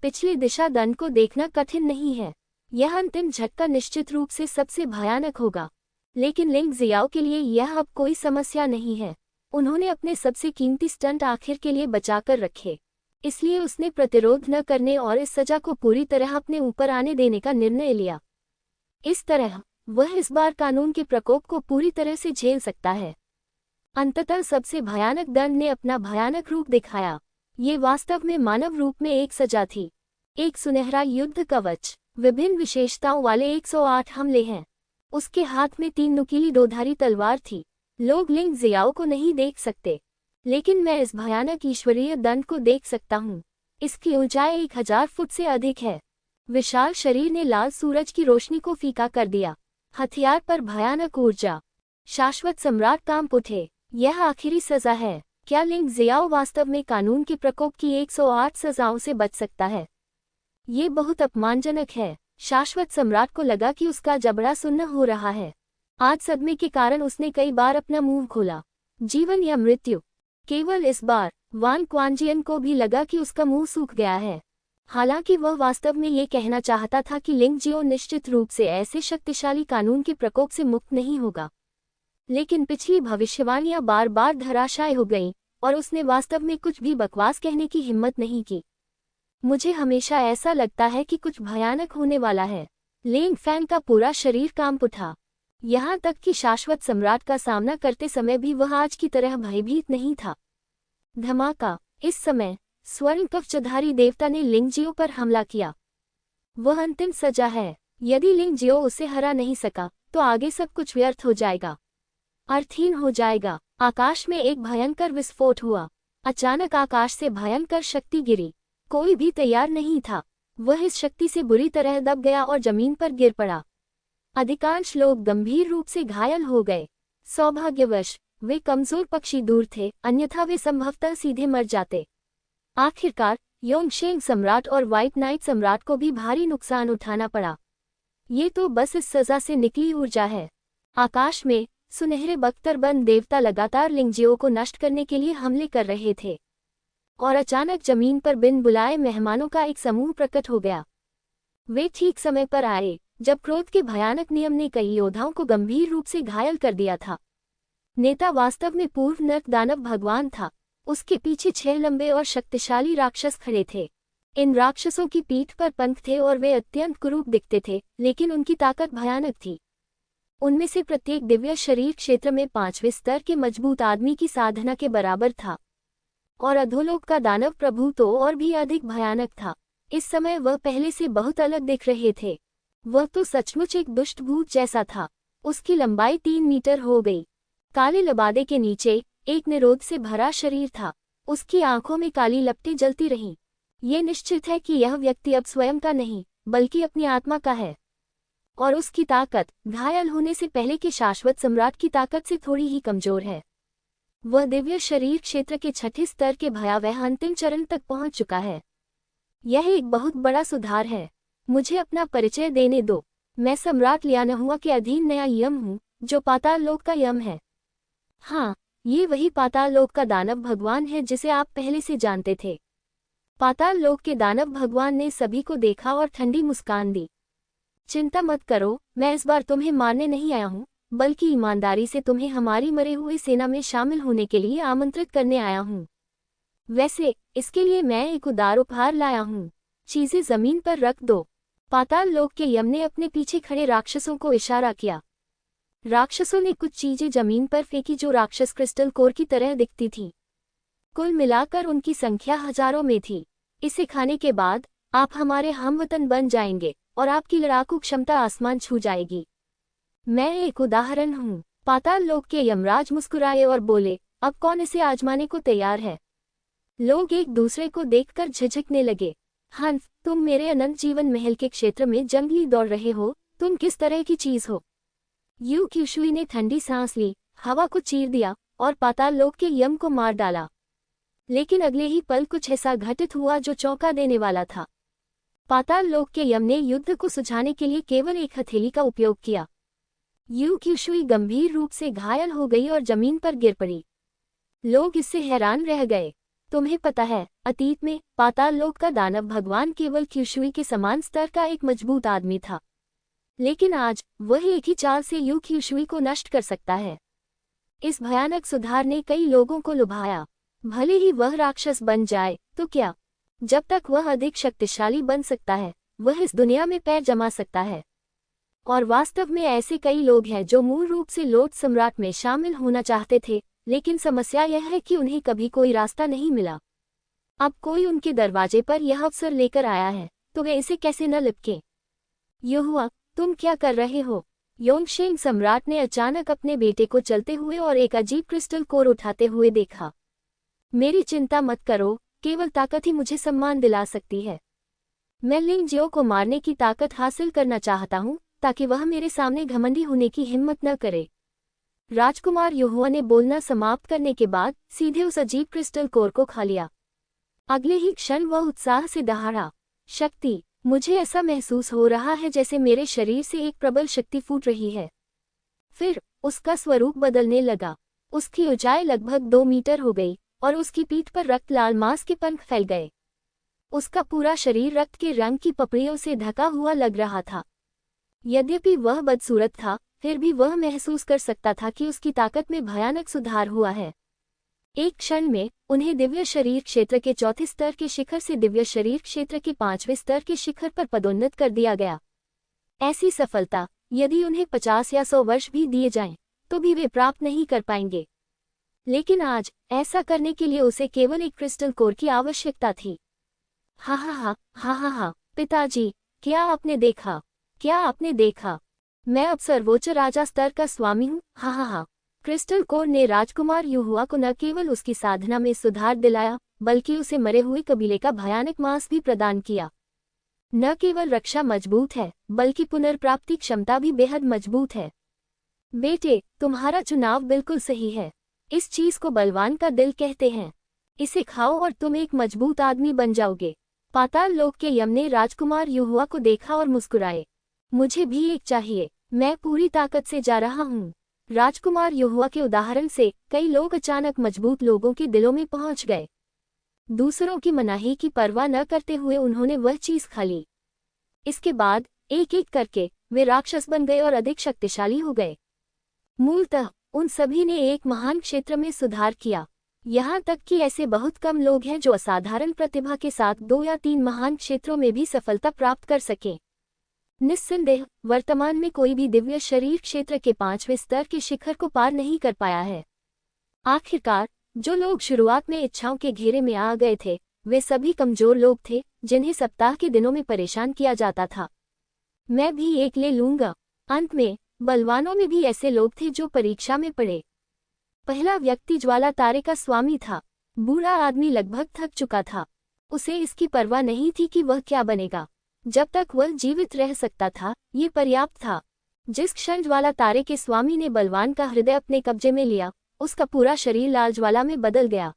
पिछले दिशा दंड को देखना कठिन नहीं है, यह अंतिम झटका निश्चित रूप से सबसे भयानक होगा, लेकिन लिंग जियाओ के लिए यह अब कोई समस्या नहीं है। उन्होंने अपने सबसे कीमती स्टंट आखिर के लिए बचाकर रखे, इसलिए उसने प्रतिरोध न करने और इस सजा को पूरी तरह अपने ऊपर आने देने का निर्णय लिया। इस तरह वह इस बार कानून के प्रकोप को पूरी तरह से झेल सकता है। अंततः सबसे भयानक दंड ने अपना भयानक रूप दिखाया। ये वास्तव में मानव रूप में एक सजा थी, एक सुनहरा युद्ध कवच, विभिन्न विशेषताओं वाले 108 हमले हैं। उसके हाथ में 3 नुकीली 2धारी तलवार थी। लोग लिंग जियाओ को नहीं देख सकते, लेकिन मैं इस भयानक ईश्वरीय दंड को देख सकता हूँ। इसकी ऊंचाई 1000 फुट से अधिक है। विशाल शरीर ने लाल सूरज की रोशनी को फीका कर दिया। हथियार पर भयानक ऊर्जा। शाश्वत सम्राट कांप उठे। यह आखिरी सजा है। क्या लिंग जियाओ वास्तव में कानून के प्रकोप की 108 सजाओं से बच सकता है? ये बहुत अपमानजनक है। शाश्वत सम्राट को लगा कि उसका जबड़ा सुन्न हो रहा है। आज सदमे के कारण उसने कई बार अपना मुंह खोला। जीवन या मृत्यु, केवल इस बार वान क्वांजियन को भी लगा कि उसका मुंह सूख गया है। हालांकि वह वास्तव में ये कहना चाहता था कि लिंग जियो निश्चित रूप से ऐसे शक्तिशाली कानून के प्रकोप से मुक्त नहीं होगा। लेकिन पिछली भविष्यवाणियां बार बार धराशायी हो गईं और उसने वास्तव में कुछ भी बकवास कहने की हिम्मत नहीं की। मुझे हमेशा ऐसा लगता है कि कुछ भयानक होने वाला है। लिंग फैंग का पूरा शरीर कांप उठा। यहाँ तक कि शाश्वत सम्राट का सामना करते समय भी वह आज की तरह भयभीत नहीं था। धमाका। इस समय स्वर्ण कवचधारी देवता ने लिंग जियो पर हमला किया। वह अंतिम सजा है। यदि लिंग जियो उसे हरा नहीं सका तो आगे सब कुछ व्यर्थ हो जाएगा, अर्थहीन हो जाएगा। आकाश में एक भयंकर विस्फोट हुआ। अचानक आकाश से भयंकर शक्ति गिरी। कोई भी तैयार नहीं था। वह इस शक्ति से बुरी तरह दब गया और जमीन पर गिर पड़ा। अधिकांश लोग गंभीर रूप से घायल हो गए। सौभाग्यवश वे कमजोर पक्षी दूर थे, अन्यथा वे संभवतः सीधे मर जाते। आखिरकार योंगशेंग सम्राट और व्हाइट नाइट सम्राट को भी भारी नुकसान उठाना पड़ा। ये तो बस इस सजा से निकली ऊर्जा है। आकाश में सुनहरे बख्तरबंद देवता लगातार लिंग जियो को नष्ट करने के लिए हमले कर रहे थे और अचानक जमीन पर बिन बुलाए मेहमानों का एक समूह प्रकट हो गया। वे ठीक समय पर आए जब क्रोध के भयानक नियम ने कई योद्धाओं को गंभीर रूप से घायल कर दिया था। नेता वास्तव में पूर्व नर्क दानव भगवान था। उसके पीछे 6 लंबे और शक्तिशाली राक्षस खड़े थे। इन राक्षसों की पीठ पर पंख थे और वे अत्यंत कुरूप दिखते थे, लेकिन उनकी ताकत भयानक थी। उनमें से प्रत्येक दिव्य शरीर क्षेत्र में 5वें स्तर के मजबूत आदमी की साधना के बराबर था और अधोलोक का दानव प्रभु तो और भी अधिक भयानक था। इस समय वह पहले से बहुत अलग दिख रहे थे। वह तो सचमुच एक दुष्ट भूत जैसा था। उसकी लंबाई 3 मीटर हो गई। काले लबादे के नीचे एक निरोध से भरा शरीर था। उसकी आंखों में काली लपटें जलती रहीं। ये निश्चित है कि यह व्यक्ति अब स्वयं का नहीं बल्कि अपनी आत्मा का है और उसकी ताकत घायल होने से पहले के शाश्वत सम्राट की ताकत से थोड़ी ही कमजोर है। वह दिव्य शरीर क्षेत्र के 6ठे स्तर के भयावह अंतिम चरण तक पहुंच चुका है। यह एक बहुत बड़ा सुधार है। मुझे अपना परिचय देने दो। मैं सम्राट लियानहुआ के अधीन नया यम हूँ, जो पाताल लोक का यम है। हाँ, ये वही पाताल लोक का दानव भगवान है जिसे आप पहले से जानते थे। पाताल लोक के दानव भगवान ने सभी को देखा और ठंडी मुस्कान दी। चिंता मत करो, मैं इस बार तुम्हें मारने नहीं आया हूँ, बल्कि ईमानदारी से तुम्हें हमारी मरे हुए सेना में शामिल होने के लिए आमंत्रित करने आया हूँ। वैसे इसके लिए मैं एक उदार उपहार लाया हूँ। चीजें जमीन पर रख दो। पाताल लोक के यम ने अपने पीछे खड़े राक्षसों को इशारा किया। राक्षसों ने कुछ चीजें जमीन पर फेंकी जो राक्षस क्रिस्टल कोर की तरह दिखती थीं। कुल मिलाकर उनकी संख्या हजारों में थी। इसे खाने के बाद आप हमारे हमवतन बन जाएंगे और आपकी लड़ाकू क्षमता आसमान छू जाएगी। मैं एक उदाहरण हूँ। पाताल लोक के यमराज मुस्कुराए और बोले, अब कौन इसे आजमाने को तैयार है? लोग एक दूसरे को देखकर झिझकने लगे। हंस, तुम मेरे अनंत जीवन महल के क्षेत्र में जंगली दौड़ रहे हो। तुम किस तरह की चीज हो? यू क्यूशुई ने ठंडी सांस ली, हवा को चीर दिया और पाताल लोक के यम को मार डाला। लेकिन अगले ही पल कुछ ऐसा घटित हुआ जो चौंका देने वाला था। पाताल लोक के यम ने युद्ध को सुझाने के लिए केवल एक हथेली का उपयोग किया। यू क्यूशुई गंभीर रूप से घायल हो गई और जमीन पर गिर पड़ी। लोग इससे हैरान रह गए। तुम्हें पता है, अतीत में पाताल लोक का दानव भगवान केवल क्यूशुई के समान स्तर का एक मजबूत आदमी था, लेकिन आज वह एक ही चाल से यू क्यूशुई को नष्ट कर सकता है। इस भयानक सुधार ने कई लोगों को लुभाया। भले ही वह राक्षस बन जाए तो क्या, जब तक वह अधिक शक्तिशाली बन सकता है वह इस दुनिया में पैर जमा सकता है। और वास्तव में ऐसे कई लोग हैं जो मूल रूप से लोट सम्राट में शामिल होना चाहते थे, लेकिन समस्या यह है कि उन्हें कभी कोई रास्ता नहीं मिला। अब कोई उनके दरवाजे पर यह अवसर लेकर आया है तो वे इसे कैसे न लिपकें। युहुआ, तुम क्या कर रहे हो? योंगशेंग सम्राट ने अचानक अपने बेटे को चलते हुए और एक अजीब क्रिस्टल कोर उठाते हुए देखा। मेरी चिंता मत करो, केवल ताकत ही मुझे सम्मान दिला सकती है। मैं लिंग जियो को मारने की ताकत हासिल करना चाहता हूँ ताकि वह मेरे सामने घमंडी होने की हिम्मत न करे। राजकुमार युहुआ ने बोलना समाप्त करने के बाद सीधे उस अजीब क्रिस्टल कोर को खा लिया। अगले ही क्षण वह उत्साह से दहाड़ा, शक्ति! मुझे ऐसा महसूस हो रहा है जैसे मेरे शरीर से एक प्रबल शक्ति फूट रही है। फिर उसका स्वरूप बदलने लगा। उसकी ऊंचाई लगभग 2 मीटर हो गई और उसकी पीठ पर रक्त लाल मांस के पंख फैल गए। उसका पूरा शरीर रक्त के रंग की पपड़ियों से ढका हुआ लग रहा था। यद्यपि वह बदसूरत था, फिर भी वह महसूस कर सकता था कि उसकी ताकत में भयानक सुधार हुआ है। एक क्षण में उन्हें दिव्य शरीर क्षेत्र के चौथे स्तर के शिखर से दिव्य शरीर क्षेत्र के 5वें स्तर के शिखर पर पदोन्नत कर दिया गया। ऐसी सफलता यदि उन्हें 50 या 100 वर्ष भी दिए जाएं, तो भी वे प्राप्त नहीं कर पाएंगे। लेकिन आज ऐसा करने के लिए उसे केवल एक क्रिस्टल कोर की आवश्यकता थी। हा हा हा हा हा हा, पिताजी, क्या आपने देखा? क्या आपने देखा? मैं अब सर्वोच्च राजा स्तर का स्वामी हूँ। हा हा हा। क्रिस्टल कोर ने राजकुमार युहुआ को न केवल उसकी साधना में सुधार दिलाया, बल्कि उसे मरे हुए कबीले का भयानक मांस भी प्रदान किया। न केवल रक्षा मजबूत है, बल्कि पुनर्प्राप्ति क्षमता भी बेहद मजबूत है। बेटे, तुम्हारा चुनाव बिल्कुल सही है। इस चीज को बलवान का दिल कहते हैं। इसे खाओ और तुम एक मजबूत आदमी बन जाओगे। पाताल लोक के यम ने राजकुमार युहुआ को देखा और मुस्कुराए। मुझे भी एक चाहिए। मैं पूरी ताकत से जा रहा हूँ। राजकुमार युहुआ के उदाहरण से कई लोग अचानक मजबूत लोगों के दिलों में पहुंच गए। दूसरों की मनाही की परवाह न करते हुए उन्होंने वह चीज खा ली। इसके बाद एक एक करके वे राक्षस बन गए और अधिक शक्तिशाली हो गए। मूलतः उन सभी ने एक महान क्षेत्र में सुधार किया। यहाँ तक कि ऐसे बहुत कम लोग हैं जो असाधारण प्रतिभा के साथ 2 या 3 महान क्षेत्रों में भी सफलता प्राप्त कर सकें। निस्संदेह वर्तमान में कोई भी दिव्य शरीर क्षेत्र के 5वें स्तर के शिखर को पार नहीं कर पाया है। आखिरकार जो लोग शुरुआत में इच्छाओं के घेरे में आ गए थे, वे सभी कमजोर लोग थे जिन्हें सप्ताह के दिनों में परेशान किया जाता था। मैं भी एक ले लूंगा। अंत में बलवानों में भी ऐसे लोग थे जो परीक्षा में पड़े। पहला व्यक्ति ज्वाला तारे का स्वामी था। बूढ़ा आदमी लगभग थक चुका था। उसे इसकी परवाह नहीं थी कि वह क्या बनेगा। जब तक वह जीवित रह सकता था, ये पर्याप्त था। जिस क्षण ज्वाला तारे के स्वामी ने बलवान का हृदय अपने कब्जे में लिया, उसका पूरा शरीर लाल ज्वाला में बदल गया।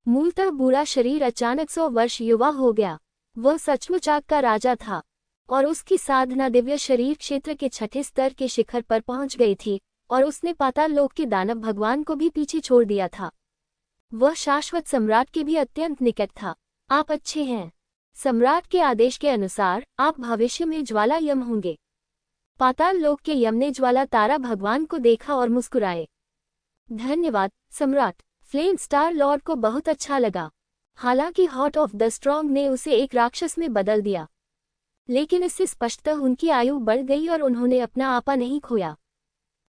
मूलतः बूढ़ा शरीर अचानक 100 वर्ष युवा हो गया। वह सचमुच आग का राजा था और उसकी साधना दिव्य शरीर क्षेत्र के 6ठे स्तर के शिखर पर पहुंच गई थी और उसने पाताल लोक के दानव भगवान को भी पीछे छोड़ दिया था। वह शाश्वत सम्राट के भी अत्यंत निकट था। आप अच्छे हैं। सम्राट के आदेश के अनुसार आप भविष्य में ज्वाला यम होंगे। पाताल लोक के यम ने ज्वाला तारा भगवान को देखा और मुस्कुराए। धन्यवाद सम्राट। फ्लेम स्टार लॉर्ड को बहुत अच्छा लगा। हालांकि हॉट ऑफ द स्ट्रॉन्ग ने उसे एक राक्षस में बदल दिया, लेकिन इससे स्पष्टतः उनकी आयु बढ़ गई और उन्होंने अपना आपा नहीं खोया।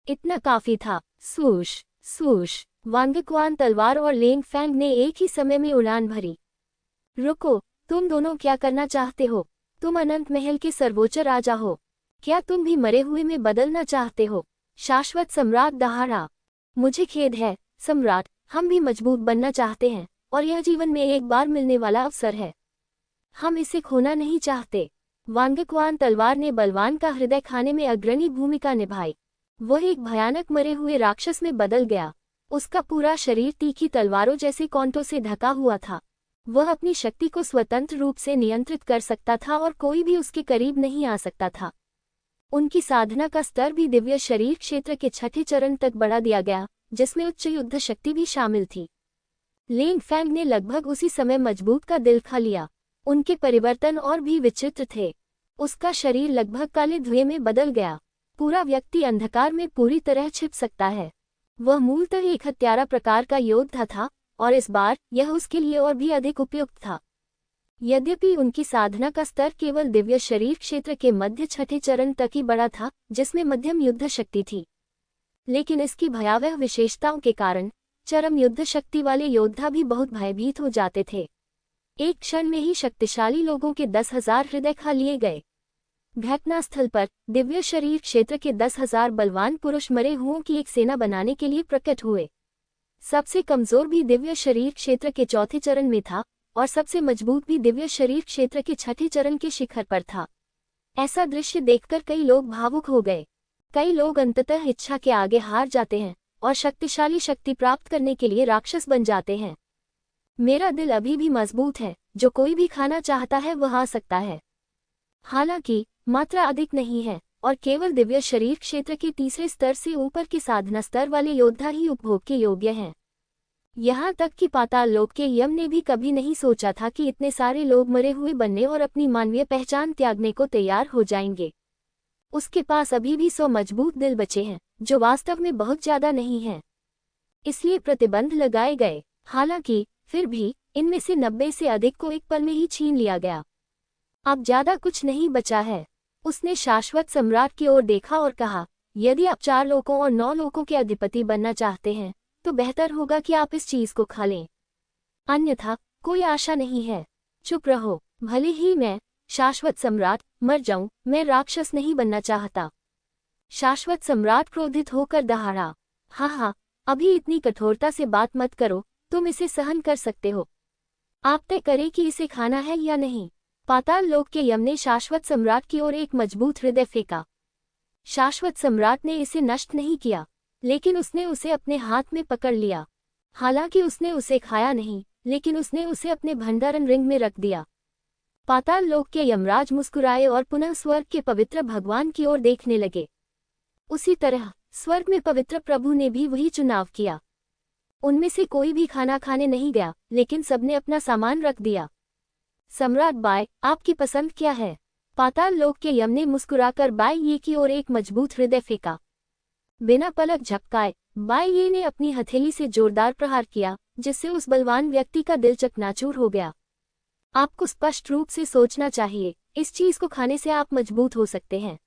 इतना काफी था। स्वूश स्वूश। वांगक्वान तलवार और लेंग फैंग ने एक ही समय में उड़ान भरी। रुको, तुम दोनों क्या करना चाहते हो? तुम अनंत महल के सर्वोच्च राजा हो। क्या तुम भी मरे हुए में बदलना चाहते हो? शाश्वत सम्राट दहाड़ा। मुझे खेद है सम्राट, हम भी मजबूत बनना चाहते हैं और यह जीवन में एक बार मिलने वाला अवसर है। हम इसे खोना नहीं चाहते। वांगक्वान तलवार ने बलवान का हृदय खाने में अग्रणी भूमिका निभाई। वह एक भयानक मरे हुए राक्षस में बदल गया। उसका पूरा शरीर तीखी तलवारों जैसे कौंटों से ढका हुआ था। वह अपनी शक्ति को स्वतंत्र रूप से नियंत्रित कर सकता था और कोई भी उसके करीब नहीं आ सकता था। उनकी साधना का स्तर भी दिव्य शरीर क्षेत्र के 6ठे चरण तक बढ़ा दिया गया, जिसमें उच्च युद्ध शक्ति भी शामिल थी। लेंग फैंग ने लगभग उसी समय मजबूत का दिल खा लिया। उनके परिवर्तन और भी विचित्र थे। उसका शरीर लगभग काले धुएं में बदल गया। पूरा व्यक्ति अंधकार में पूरी तरह छिप सकता है। वह मूलतः एक हत्यारा प्रकार का योद्धा था और इस बार यह उसके लिए और भी अधिक उपयुक्त था। यद्यपि उनकी साधना का स्तर केवल दिव्य शरीर क्षेत्र के मध्य 6ठे चरण तक ही बढ़ा था, जिसमें मध्यम युद्ध शक्ति थी, लेकिन इसकी भयावह विशेषताओं के कारण चरम युद्ध शक्ति वाले योद्धा भी बहुत भयभीत हो जाते थे। एक क्षण में ही शक्तिशाली लोगों के 10,000 हृदय खा लिए गए। घटनास्थल पर दिव्य शरीर क्षेत्र के 10,000 बलवान पुरुष मरे हुओं की एक सेना बनाने के लिए प्रकट हुए। सबसे कमजोर भी दिव्य शरीर क्षेत्र के 4थे चरण में था और सबसे मजबूत भी दिव्य शरीर क्षेत्र के 6ठे चरण के शिखर पर था। ऐसा दृश्य देखकर कई लोग भावुक हो गए। कई लोग अंततः इच्छा के आगे हार जाते हैं और शक्तिशाली शक्ति प्राप्त करने के लिए राक्षस बन जाते हैं। मेरा दिल अभी भी मजबूत है। जो कोई भी खाना चाहता है वह आ सकता है। हालांकि मात्रा अधिक नहीं है और केवल दिव्य शरीर क्षेत्र के तीसरे स्तर से ऊपर के साधना स्तर वाले योद्धा ही उपभोग के योग्य हैं। यहाँ तक कि पाताल लोक के यम ने भी कभी नहीं सोचा था कि इतने सारे लोग मरे हुए बनने और अपनी मानवीय पहचान त्यागने को तैयार हो जाएंगे। उसके पास अभी भी 100 मजबूत दिल बचे हैं, जो वास्तव में बहुत ज्यादा नहीं हैं। इसलिए प्रतिबंध लगाए गए। हालांकि फिर भी इनमें से 90 से अधिक को एक पल में ही छीन लिया गया। अब ज्यादा कुछ नहीं बचा है। उसने शाश्वत सम्राट की ओर देखा और कहा, यदि आप 4 लोकों और 9 लोकों के अधिपति बनना चाहते हैं तो बेहतर होगा कि आप इस चीज को खा लें, अन्यथा कोई आशा नहीं है। चुप रहो, भले ही मैं शाश्वत सम्राट मर जाऊं, मैं राक्षस नहीं बनना चाहता। शाश्वत सम्राट क्रोधित होकर दहाड़ा, हाँ, अभी इतनी कठोरता से बात मत करो, तुम इसे सहन कर सकते हो। आप तय करें कि इसे खाना है या नहीं। पाताल लोक के यम ने शाश्वत सम्राट की ओर एक मजबूत हृदय फेंका। शाश्वत सम्राट ने इसे नष्ट नहीं किया, लेकिन उसने उसे अपने हाथ में पकड़ लिया। हालांकि उसने उसे खाया नहीं, लेकिन उसने उसे अपने भंडारण रिंग में रख दिया। पाताल लोक के यमराज मुस्कुराए और पुनः स्वर्ग के पवित्र भगवान की ओर देखने लगे। उसी तरह स्वर्ग में पवित्र प्रभु ने भी वही चुनाव किया। उनमें से कोई भी खाना खाने नहीं गया, लेकिन सबने अपना सामान रख दिया। सम्राट बाय, आपकी पसंद क्या है? पाताल लोक के यम ने मुस्कुराकर बाय ये की ओर एक मजबूत हृदय फेंका। बिना पलक झपकाए बाय ये ने अपनी हथेली से जोरदार प्रहार किया, जिससे उस बलवान व्यक्ति का दिल चकनाचूर हो गया। आपको स्पष्ट रूप से सोचना चाहिए, इस चीज को खाने से आप मजबूत हो सकते हैं,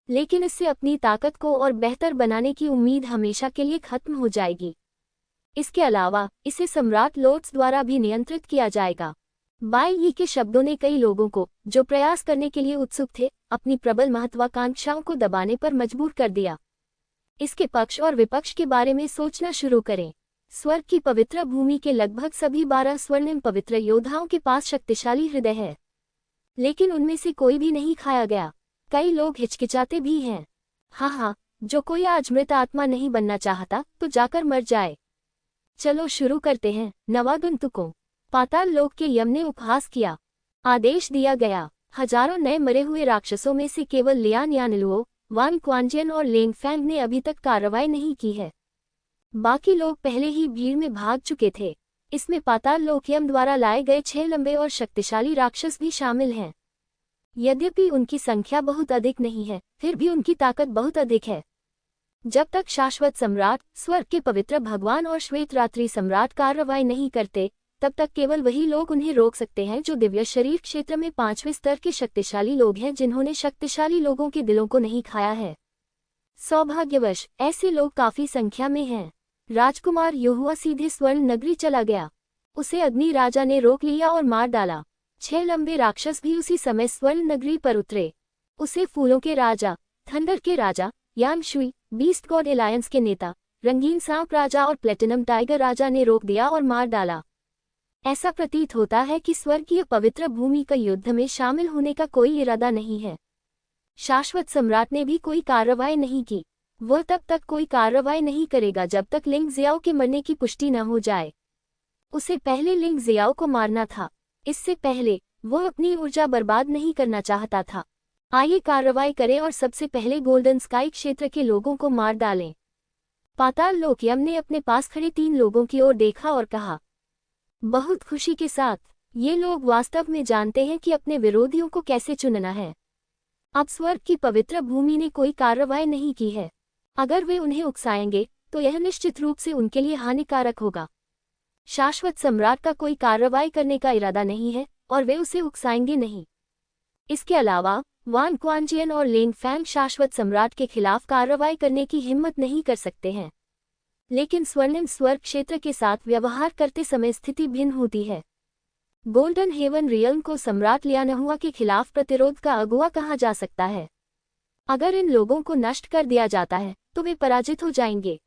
लेकिन इससे अपनी ताकत को और बेहतर बनाने की उम्मीद हमेशा के लिए खत्म हो जाएगी। इसके अलावा इसे सम्राट लोर्ड्स द्वारा भी नियंत्रित किया जाएगा। बाय यी के शब्दों ने कई लोगों को, जो प्रयास करने के लिए उत्सुक थे, अपनी प्रबल महत्वाकांक्षाओं को दबाने पर मजबूर कर दिया। इसके पक्ष और विपक्ष के बारे में सोचना शुरू करें। स्वर्ग की पवित्र भूमि के लगभग सभी 12 स्वर्णिम पवित्र योद्धाओं के पास शक्तिशाली हृदय है, लेकिन उनमें से कोई भी नहीं खाया गया। कई लोग हिचकिचाते भी हैं। हाँ, जो कोई आज मृत आत्मा नहीं बनना चाहता तो जाकर मर जाए। चलो शुरू करते हैं, नवागंतुकों। पाताल लोक के यम ने उपहास किया। आदेश दिया गया। हजारों नए मरे हुए राक्षसों में से केवल लियान यानलुओ, वान क्वांजियन और लेंग फैंग ने अभी तक कार्रवाई नहीं की है। बाकी लोग पहले ही भीड़ में भाग चुके थे। इसमें पाताल लोक यम द्वारा लाए गए 6 लंबे और शक्तिशाली राक्षस भी शामिल हैं। यद्यपि उनकी संख्या बहुत अधिक नहीं है, फिर भी उनकी ताकत बहुत अधिक है। जब तक शाश्वत सम्राट, स्वर्ग के पवित्र भगवान और श्वेत रात्रि सम्राट कार्रवाई नहीं करते, तब तक केवल वही लोग उन्हें रोक सकते हैं जो दिव्य शरीर क्षेत्र में 5वें स्तर के शक्तिशाली लोग हैं, जिन्होंने शक्तिशाली लोगों के दिलों को नहीं खाया है। सौभाग्यवश ऐसे लोग काफी संख्या में हैं। राजकुमार यहोवा सीधे स्वर्ण नगरी चला गया। उसे अग्नि राजा ने रोक लिया और मार डाला। 6 लंबे राक्षस भी उसी समय स्वर्ण नगरी पर उतरे। उसे फूलों के राजा, थंडर के राजा, यान शुई, बीस्ट गॉड एलायंस के नेता, रंगीन सांप राजा और प्लेटिनम टाइगर राजा ने रोक दिया और मार डाला। ऐसा प्रतीत होता है कि स्वर्गीय पवित्र भूमि का युद्ध में शामिल होने का कोई इरादा नहीं है। शाश्वत सम्राट ने भी कोई कार्रवाई नहीं की। वह तब तक कोई कार्रवाई नहीं करेगा जब तक लिंग जियाओ के मरने की पुष्टि न हो जाए। उसे पहले लिंग जियाओ को मारना था। इससे पहले वह अपनी ऊर्जा बर्बाद नहीं करना चाहता था। आइए कार्रवाई करें और सबसे पहले गोल्डन स्काई क्षेत्र के लोगों को मार डालें। पाताल लोक यम ने अपने पास खड़े 3 लोगों की ओर देखा और कहा, बहुत खुशी के साथ, ये लोग वास्तव में जानते हैं कि अपने विरोधियों को कैसे चुनना है। अब स्वर्ग की पवित्र भूमि ने कोई कार्रवाई नहीं की है। अगर वे उन्हें उकसाएंगे तो यह निश्चित रूप से उनके लिए हानिकारक होगा। शाश्वत सम्राट का कोई कार्रवाई करने का इरादा नहीं है और वे उसे उकसाएंगे नहीं। इसके अलावा वान क्वांजियन और लेंग फैंग शाश्वत सम्राट के खिलाफ कार्रवाई करने की हिम्मत नहीं कर सकते हैं। लेकिन स्वर्णिम स्वर्ग क्षेत्र के साथ व्यवहार करते समय स्थिति भिन्न होती है। गोल्डन हेवन रियल्म को सम्राट लियानहुआ के खिलाफ प्रतिरोध का अगुवा कहा जा सकता है। अगर इन लोगों को नष्ट कर दिया जाता है तो वे पराजित हो जाएंगे।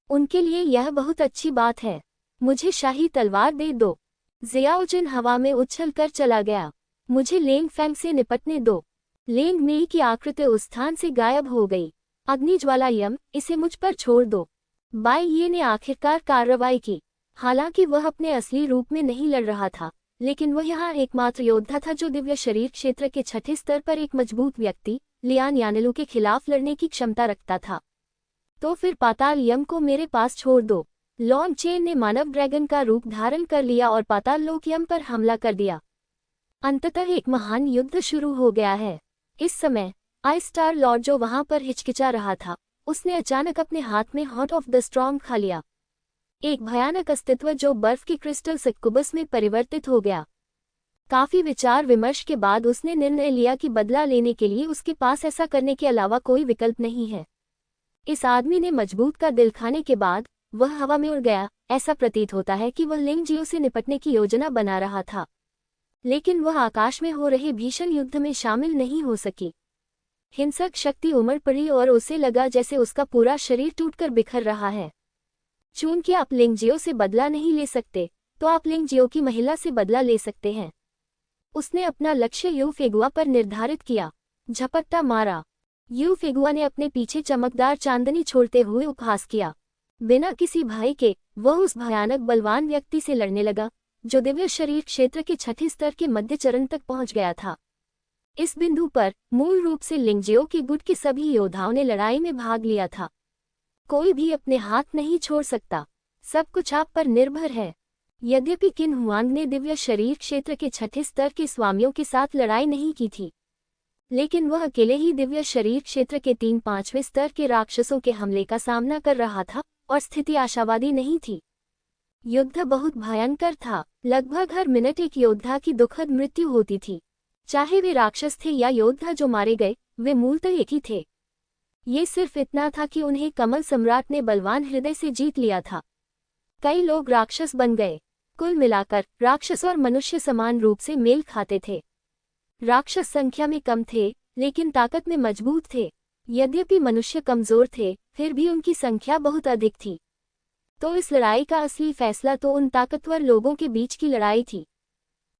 उनके लिए यह बहुत अच्छी बात है। मुझे शाही तलवार दे दो। जियाओजिन हवा में उछल कर चला गया। मुझे लेंग फैंग से निपटने दो। लेंग मेई की आकृति उस स्थान से गायब हो गई। अग्निज्वाला यम, इसे मुझ पर छोड़ दो। बाय ये ने आखिरकार कार्रवाई की। हालांकि वह अपने असली रूप में नहीं लड़ रहा था, लेकिन वह यहाँ एकमात्र योद्धा था जो दिव्य शरीर क्षेत्र के 6ठे स्तर पर एक मजबूत व्यक्ति, लियान यानेलू के खिलाफ लड़ने की क्षमता रखता था। तो फिर पाताल यम को मेरे पास छोड़ दो। लॉन्ग चेन ने मानव ड्रैगन का रूप धारण कर लिया और पाताल लोक यम पर हमला कर दिया। अंततः एक महान युद्ध शुरू हो गया है। इस समय आई स्टार लॉर्ड जो वहां पर हिचकिचा रहा था, उसने अचानक अपने हाथ में हार्ट ऑफ द स्टॉर्म खा लिया, एक भयानक अस्तित्व जो बर्फ की क्रिस्टल सक्कुबस में परिवर्तित हो गया। काफी विचार विमर्श के बाद उसने निर्णय लिया कि बदला लेने के लिए उसके पास ऐसा करने के अलावा कोई विकल्प नहीं है। इस आदमी ने मजबूत का दिल खाने के बाद वह हवा में उड़ गया। ऐसा प्रतीत होता है कि वह लिंग जियो से निपटने की योजना बना रहा था, लेकिन वह आकाश में हो रहे भीषण युद्ध में शामिल नहीं हो सकी। हिंसक शक्ति उमड़ पड़ी और उसे लगा जैसे उसका पूरा शरीर टूटकर बिखर रहा है। चूंकि आप लिंग जियो से बदला नहीं ले सकते, तो आप लिंग जियो की महिला से बदला ले सकते हैं। उसने अपना लक्ष्य यू फेगुआ पर निर्धारित किया, झपट्टा मारा। यू फेगुआ ने अपने पीछे चमकदार चांदनी छोड़ते हुए उपहास किया। बिना किसी भय के वह उस भयानक बलवान व्यक्ति से लड़ने लगा, जो दिव्य शरीर क्षेत्र के छठे स्तर के मध्य चरण तक पहुंच गया था। इस बिंदु पर मूल रूप से लिंग जियो के गुट के सभी योद्धाओं ने लड़ाई में भाग लिया था। कोई भी अपने हाथ नहीं छोड़ सकता, सब कुछ आप पर निर्भर है। यद्यपि किन हुआंग ने दिव्य शरीर क्षेत्र के छठे स्तर के स्वामियों के साथ लड़ाई नहीं की थी, लेकिन वह अकेले ही दिव्य शरीर क्षेत्र के 3-5वें स्तर के राक्षसों के हमले का सामना कर रहा था और स्थिति आशावादी नहीं थी। युद्ध बहुत भयंकर था। लगभग हर मिनट एक योद्धा की दुखद मृत्यु होती थी। चाहे वे राक्षस थे या योद्धा जो मारे गए, वे मूलतः एक ही थे। ये सिर्फ इतना था कि उन्हें कमल सम्राट ने बलवान हृदय से जीत लिया था। कई लोग राक्षस बन गए। कुल मिलाकर राक्षस और मनुष्य समान रूप से मेल खाते थे। राक्षस संख्या में कम थे, लेकिन ताकत में मजबूत थे। यद्यपि मनुष्य कमजोर थे, फिर भी उनकी संख्या बहुत अधिक थी। तो इस लड़ाई का असली फैसला तो उन ताकतवर लोगों के बीच की लड़ाई थी,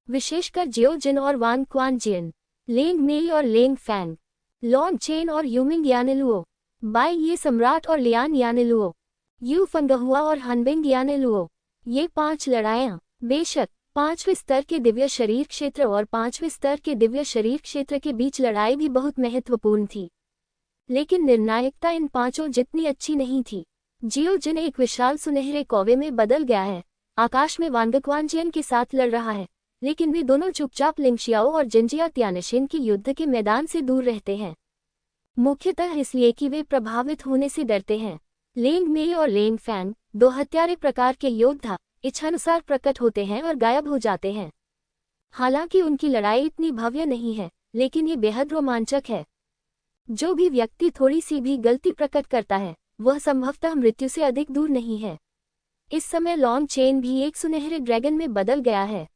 विशेषकर जियो जिन और वान क्वान जिन, लेंग मेई और लेंग फैंग, लॉन्ग चेन और यूमिंग यानेलुओ, बाई ये सम्राट और लियान यानेलुओ, यू फंगहुआ और हनबिंग यानेलुओ। ये 5 लड़ाइयां बेशक 5वें स्तर के दिव्य शरीर क्षेत्र और 5वें स्तर के दिव्य शरीर क्षेत्र के बीच लड़ाई भी बहुत महत्वपूर्ण थी, लेकिन निर्णायकता इन 5 जितनी अच्छी नहीं थी। जियो जिन एक विशाल सुनहरे कौवे में बदल गया है, आकाश में वांगक्वानजियन के साथ लड़ रहा है, लेकिन वे दोनों चुपचाप लिंगशियाओ और जिनजिया त्यानशिन के युद्ध के मैदान से दूर रहते हैं, मुख्यतः इसलिए कि वे प्रभावित होने से डरते हैं। लेंग मेई और लेंग फैंग, 2 हत्यारे प्रकार के योद्धा, इच्छानुसार प्रकट होते हैं और गायब हो जाते हैं। हालांकि उनकी लड़ाई इतनी भव्य नहीं है, लेकिन ये बेहद रोमांचक है। जो भी व्यक्ति थोड़ी सी भी गलती प्रकट करता है, वह संभवतः मृत्यु से अधिक दूर नहीं है। इस समय लॉन्ग चेन भी एक सुनहरे ड्रैगन में बदल गया है,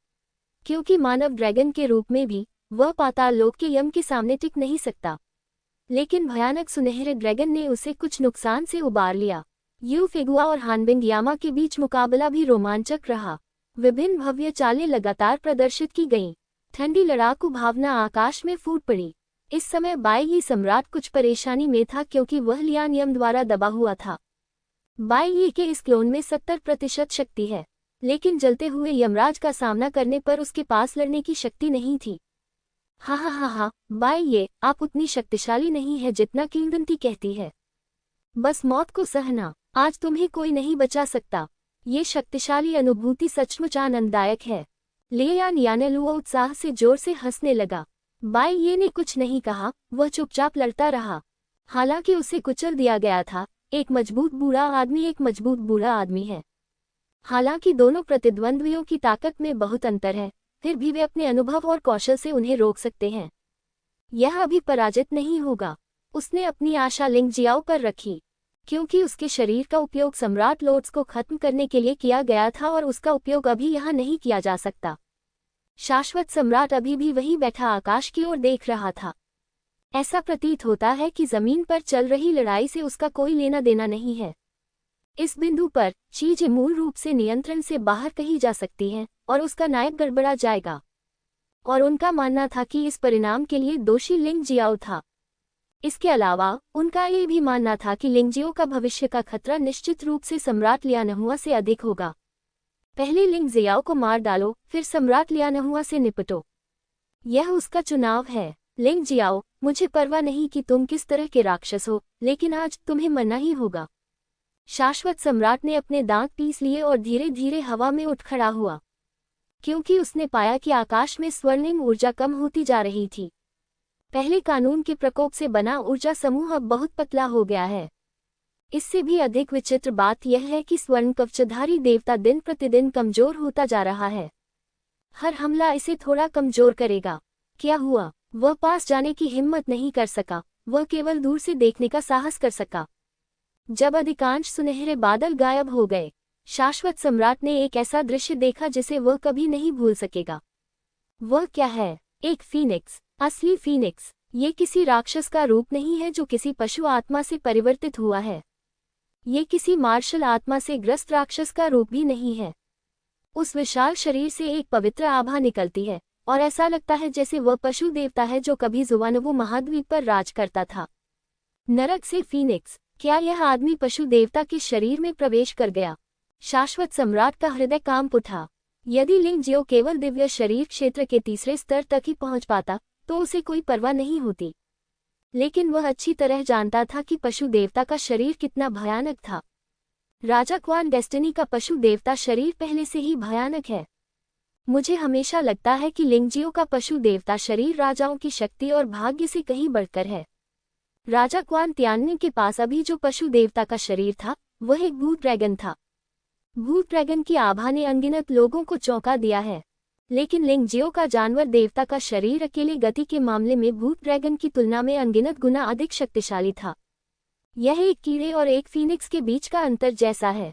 क्योंकि मानव ड्रैगन के रूप में भी वह पाताल लोक के यम के सामने टिक नहीं सकता। लेकिन भयानक सुनहरे ड्रैगन ने उसे कुछ नुकसान से उबार लिया। यू फेगुआ और हानबिंग यामा के बीच मुकाबला भी रोमांचक रहा। विभिन्न भव्य चालें लगातार प्रदर्शित की गईं। ठंडी लड़ाकू भावना आकाश में फूट पड़ी। इस समय बाई ये सम्राट कुछ परेशानी में था, क्योंकि वह लियान यम द्वारा दबा हुआ था। बाई ये के इस क्लोन में 70% शक्ति है, लेकिन जलते हुए यमराज का सामना करने पर उसके पास लड़ने की शक्ति नहीं थी। हा, बाई ये, आप उतनी शक्तिशाली नहीं है जितना किंवदंती कहती है। बस मौत को सहना, आज तुम्हें कोई नहीं बचा सकता। ये शक्तिशाली अनुभूति सचमुच आनंददायक है। लियान यानेलुओ उत्साह से जोर से हंसने लगा। बाई ये ने कुछ नहीं कहा, वह चुपचाप लड़ता रहा। हालांकि उसे कुचल दिया गया था। एक मजबूत बूढ़ा आदमी है। हालांकि दोनों प्रतिद्वंद्वियों की ताकत में बहुत अंतर है, फिर भी वे अपने अनुभव और कौशल से उन्हें रोक सकते हैं। यह अभी पराजित नहीं होगा। उसने अपनी आशा लिंग जियाओ पर रखी, क्योंकि उसके शरीर का उपयोग सम्राट लोर्ड्स को खत्म करने के लिए किया गया था और उसका उपयोग अभी यहाँ नहीं किया जा सकता। शाश्वत सम्राट अभी भी वहीं बैठा आकाश की ओर देख रहा था। ऐसा प्रतीत होता है कि जमीन पर चल रही लड़ाई से उसका कोई लेना देना नहीं है। इस बिंदु पर चीजें मूल रूप से नियंत्रण से बाहर कही जा सकती हैं और उसका नायक गड़बड़ा जाएगा। और उनका मानना था कि इस परिणाम के लिए दोषी लिंग जियाओ था। इसके अलावा उनका ये भी मानना था कि लिंग जियो का भविष्य का खतरा निश्चित रूप से सम्राट लियानहुआ से अधिक होगा। पहले लिंग जियाओ को मार डालो, फिर सम्राट लियानहुआ से निपटो। यह उसका चुनाव है। लिंग जियाओ, मुझे परवाह नहीं कि तुम किस तरह के राक्षस हो, लेकिन आज तुम्हें मरना ही होगा। शाश्वत सम्राट ने अपने दांत पीस लिए और धीरे धीरे हवा में उठ खड़ा हुआ, क्योंकि उसने पाया कि आकाश में स्वर्णिम ऊर्जा कम होती जा रही थी। पहले कानून के प्रकोप से बना ऊर्जा समूह अब बहुत पतला हो गया है। इससे भी अधिक विचित्र बात यह है कि स्वर्ण कवचधारी देवता दिन प्रतिदिन कमजोर होता जा रहा है। हर हमला इसे थोड़ा कमजोर करेगा। क्या हुआ? वह पास जाने की हिम्मत नहीं कर सका, वह केवल दूर से देखने का साहस कर सका। जब अधिकांश सुनहरे बादल गायब हो गए, शाश्वत सम्राट ने एक ऐसा दृश्य देखा जिसे वह कभी नहीं भूल सकेगा। वह क्या है? एक फीनिक्स, असली फीनिक्स। ये किसी राक्षस का रूप नहीं है जो किसी पशु आत्मा से परिवर्तित हुआ है। ये किसी मार्शल आत्मा से ग्रस्त राक्षस का रूप भी नहीं है। उस विशाल शरीर से एक पवित्र आभा निकलती है और ऐसा लगता है जैसे वह पशु देवता है जो कभी जुवानवु महाद्वीप पर राज करता था। नरक से फीनिक्स, क्या यह आदमी पशु देवता के शरीर में प्रवेश कर गया? शाश्वत सम्राट का हृदय कांप उठा। यदि लिंग जियो केवल दिव्य शरीर क्षेत्र के तीसरे स्तर तक ही पहुंच पाता तो उसे कोई परवाह नहीं होती, लेकिन वह अच्छी तरह जानता था कि पशु देवता का शरीर कितना भयानक था। राजा क्वान डेस्टिनी का पशु देवता शरीर पहले से ही भयानक है। मुझे हमेशा लगता है कि लिंगजियो का पशु देवता शरीर राजाओं की शक्ति और भाग्य से कहीं बढ़कर है। राजा क्वान तियान्नी के पास अभी जो पशु देवता का शरीर था वह एक भूत ड्रैगन था। भूत ड्रैगन की आभा ने अनगिनत लोगों को चौंका दिया है, लेकिन लिंगजियो का जानवर देवता का शरीर अकेले गति के मामले में भूत ड्रैगन की तुलना में अनगिनत गुना अधिक शक्तिशाली था। यह एक कीड़े और एक फीनिक्स के बीच का अंतर जैसा है।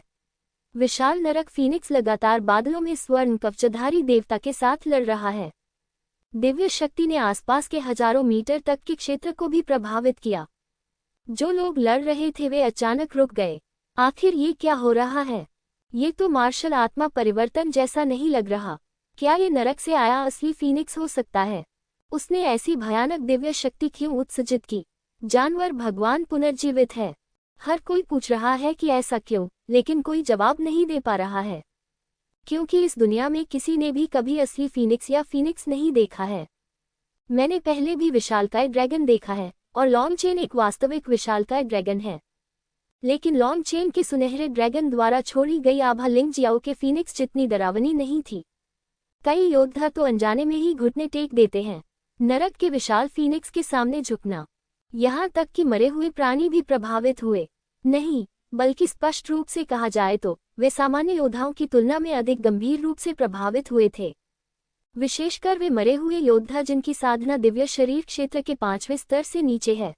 विशाल नरक फीनिक्स लगातार बादलों में स्वर्ण कवचधारी देवता के साथ लड़ रहा है। दिव्य शक्ति ने आसपास के हजारों मीटर तक के क्षेत्र को भी प्रभावित किया। जो लोग लड़ रहे थे वे अचानक रुक गए। आखिर ये क्या हो रहा है? ये तो मार्शल आत्मा परिवर्तन जैसा नहीं लग रहा। क्या ये नरक से आया असली फीनिक्स हो सकता है? उसने ऐसी भयानक दिव्य शक्ति क्यों उत्सर्जित की? जानवर भगवान पुनर्जीवित है। हर कोई पूछ रहा है कि ऐसा क्यों, लेकिन कोई जवाब नहीं दे पा रहा है, क्योंकि इस दुनिया में किसी ने भी कभी असली फीनिक्स या फीनिक्स नहीं देखा है। मैंने पहले भी विशालकाय ड्रैगन देखा है और लॉन्ग चेन एक वास्तविक विशालकाय ड्रैगन है, लेकिन लॉन्ग चेन के सुनहरे ड्रैगन द्वारा छोड़ी गई आभा लिंग जियाओ के फीनिक्स जितनी डरावनी नहीं थी। कई योद्धा तो अनजाने में ही घुटने टेक देते हैं। नरक के विशाल फीनिक्स के सामने झुकना, यहाँ तक कि मरे हुए प्राणी भी प्रभावित हुए नहीं, बल्कि स्पष्ट रूप से कहा जाए तो वे सामान्य योद्धाओं की तुलना में अधिक गंभीर रूप से प्रभावित हुए थे। विशेषकर वे मरे हुए योद्धा जिनकी साधना दिव्य शरीर क्षेत्र के 5वें स्तर से नीचे है।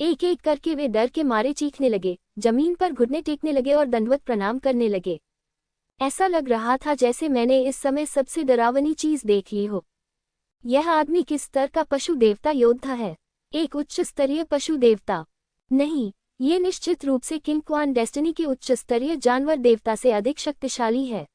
एक एक करके वे डर के मारे चीखने लगे, जमीन पर घुटने टेकने लगे और दंडवत प्रणाम करने लगे। ऐसा लग रहा था जैसे मैंने इस समय सबसे डरावनी चीज देख ली हो। यह आदमी किस स्तर का पशु देवता योद्धा है? एक उच्च स्तरीय पशु देवता नहीं, ये निश्चित रूप से किंग क्वान डेस्टिनी के उच्च स्तरीय जानवर देवता से अधिक शक्तिशाली है।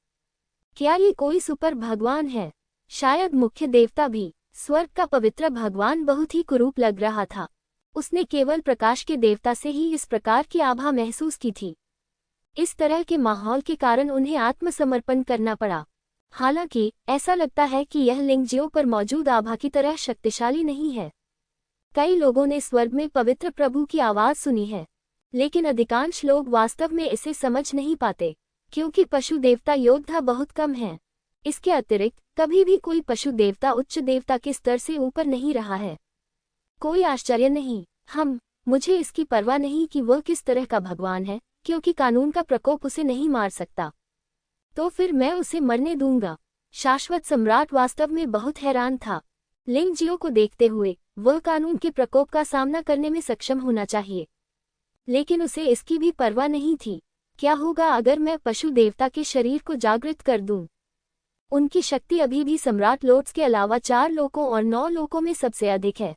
क्या ये कोई सुपर भगवान है? शायद मुख्य देवता भी। स्वर्ग का पवित्र भगवान बहुत ही कुरूप लग रहा था। उसने केवल प्रकाश के देवता से ही इस प्रकार की आभा महसूस की थी। इस तरह के माहौल के कारण उन्हें आत्मसमर्पण करना पड़ा। हालांकि ऐसा लगता है कि यह लिंगजियो पर मौजूद आभा की तरह शक्तिशाली नहीं है। कई लोगों ने स्वर्ग में पवित्र प्रभु की आवाज सुनी है, लेकिन अधिकांश लोग वास्तव में इसे समझ नहीं पाते, क्योंकि पशु देवता योद्धा बहुत कम हैं। इसके अतिरिक्त कभी भी कोई पशु देवता उच्च देवता के स्तर से ऊपर नहीं रहा है। कोई आश्चर्य नहीं, मुझे इसकी परवाह नहीं कि वह किस तरह का भगवान है, क्योंकि कानून का प्रकोप उसे नहीं मार सकता, तो फिर मैं उसे मरने दूंगा। शाश्वत सम्राट वास्तव में बहुत हैरान था। लिंगजियो को देखते हुए वह कानून के प्रकोप का सामना करने में सक्षम होना चाहिए, लेकिन उसे इसकी भी परवाह नहीं थी। क्या होगा अगर मैं पशु देवता के शरीर को जागृत कर दूं? उनकी शक्ति अभी भी सम्राट लोर्ड्स के अलावा 4 लोकों और 9 लोकों में सबसे अधिक है।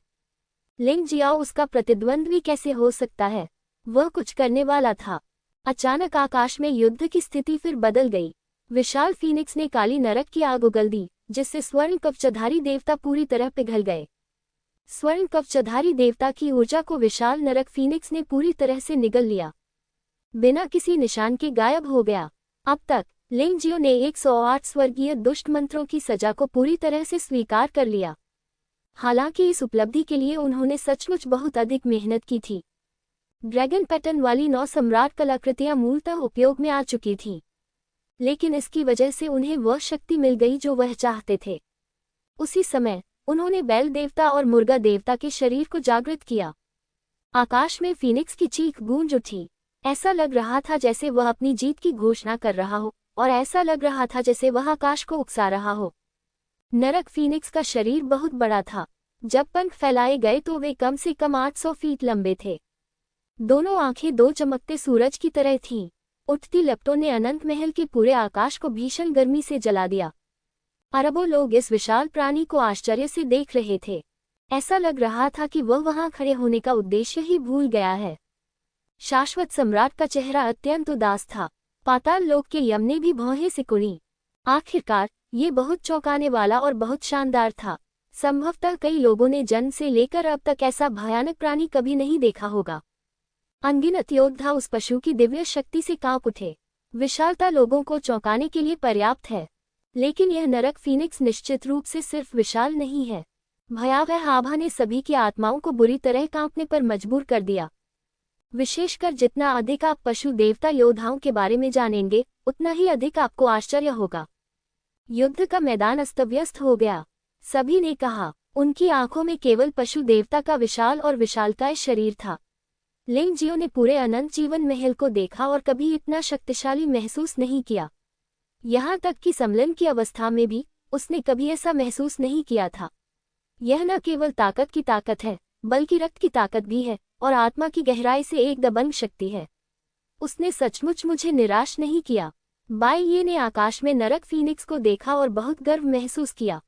लिंगजियाओ उसका प्रतिद्वंद्वी कैसे हो सकता है? वह कुछ करने वाला था। अचानक आकाश में युद्ध की स्थिति फिर बदल गई। विशाल फीनिक्स ने काली नरक की आग उगल दी, जिससे स्वर्ण कवचधारी देवता पूरी तरह पिघल गए। स्वर्ण कवचधारी देवता की ऊर्जा को विशाल नरक फीनिक्स ने पूरी तरह से निगल लिया, बिना किसी निशान के गायब हो गया। अब तक लिंगजियो ने 108 स्वर्गीय दुष्ट मंत्रों की सजा को पूरी तरह से स्वीकार कर लिया। हालांकि इस उपलब्धि के लिए उन्होंने सचमुच बहुत अधिक मेहनत की थी। ड्रैगन पैटर्न वाली 9 सम्राट कलाकृतियां मूलतः उपयोग में आ चुकी थीं, लेकिन इसकी वजह से उन्हें वह शक्ति मिल गई जो वह चाहते थे। उसी समय उन्होंने बैल देवता और मुर्गा देवता के शरीर को जागृत किया। आकाश में फीनिक्स की चीख गूंज उठी। ऐसा लग रहा था जैसे वह अपनी जीत की घोषणा कर रहा हो, और ऐसा लग रहा था जैसे वह आकाश को उकसा रहा हो। नरक फीनिक्स का शरीर बहुत बड़ा था। जब पंख फैलाए गए तो वे कम से कम 800 फीट लंबे थे। दोनों आंखें 2 चमकते सूरज की तरह थीं। उठती लपटों ने अनंत महल के पूरे आकाश को भीषण गर्मी से जला दिया। अरबों लोग इस विशाल प्राणी को आश्चर्य से देख रहे थे। ऐसा लग रहा था कि वह वहां खड़े होने का उद्देश्य ही भूल गया है। शाश्वत सम्राट का चेहरा अत्यंत उदास था। पाताल लोक के यम ने भी भौहें सिकुड़ी। आखिरकार ये बहुत चौंकाने वाला और बहुत शानदार था। संभवतः कई लोगों ने जन्म से लेकर अब तक ऐसा भयानक प्राणी कभी नहीं देखा होगा। अनगिनत योद्धा उस पशु की दिव्य शक्ति से कांप उठे। विशालता लोगों को चौंकाने के लिए पर्याप्त है, लेकिन यह नरक फीनिक्स निश्चित रूप से सिर्फ विशाल नहीं है। भयावह आभा ने सभी की आत्माओं को बुरी तरह कांपने पर मजबूर कर दिया। विशेषकर जितना अधिक आप पशु देवता योद्धाओं के बारे में जानेंगे, उतना ही अधिक आपको आश्चर्य होगा। युद्ध का मैदान अस्तव्यस्त हो गया। सभी ने कहा। उनकी आंखों में केवल पशु देवता का विशाल और विशालकाय शरीर था। लिंग जियो ने पूरे अनंत जीवन महल को देखा और कभी इतना शक्तिशाली महसूस नहीं किया। यहाँ तक कि सम्मेलन की अवस्था में भी उसने कभी ऐसा महसूस नहीं किया था। यह न केवल ताकत की ताकत है, बल्कि रक्त की ताकत भी है, और आत्मा की गहराई से एक दबंग शक्ति है। उसने सचमुच मुझे निराश नहीं किया। बाई ये ने आकाश में नरक फीनिक्स को देखा और बहुत गर्व महसूस किया।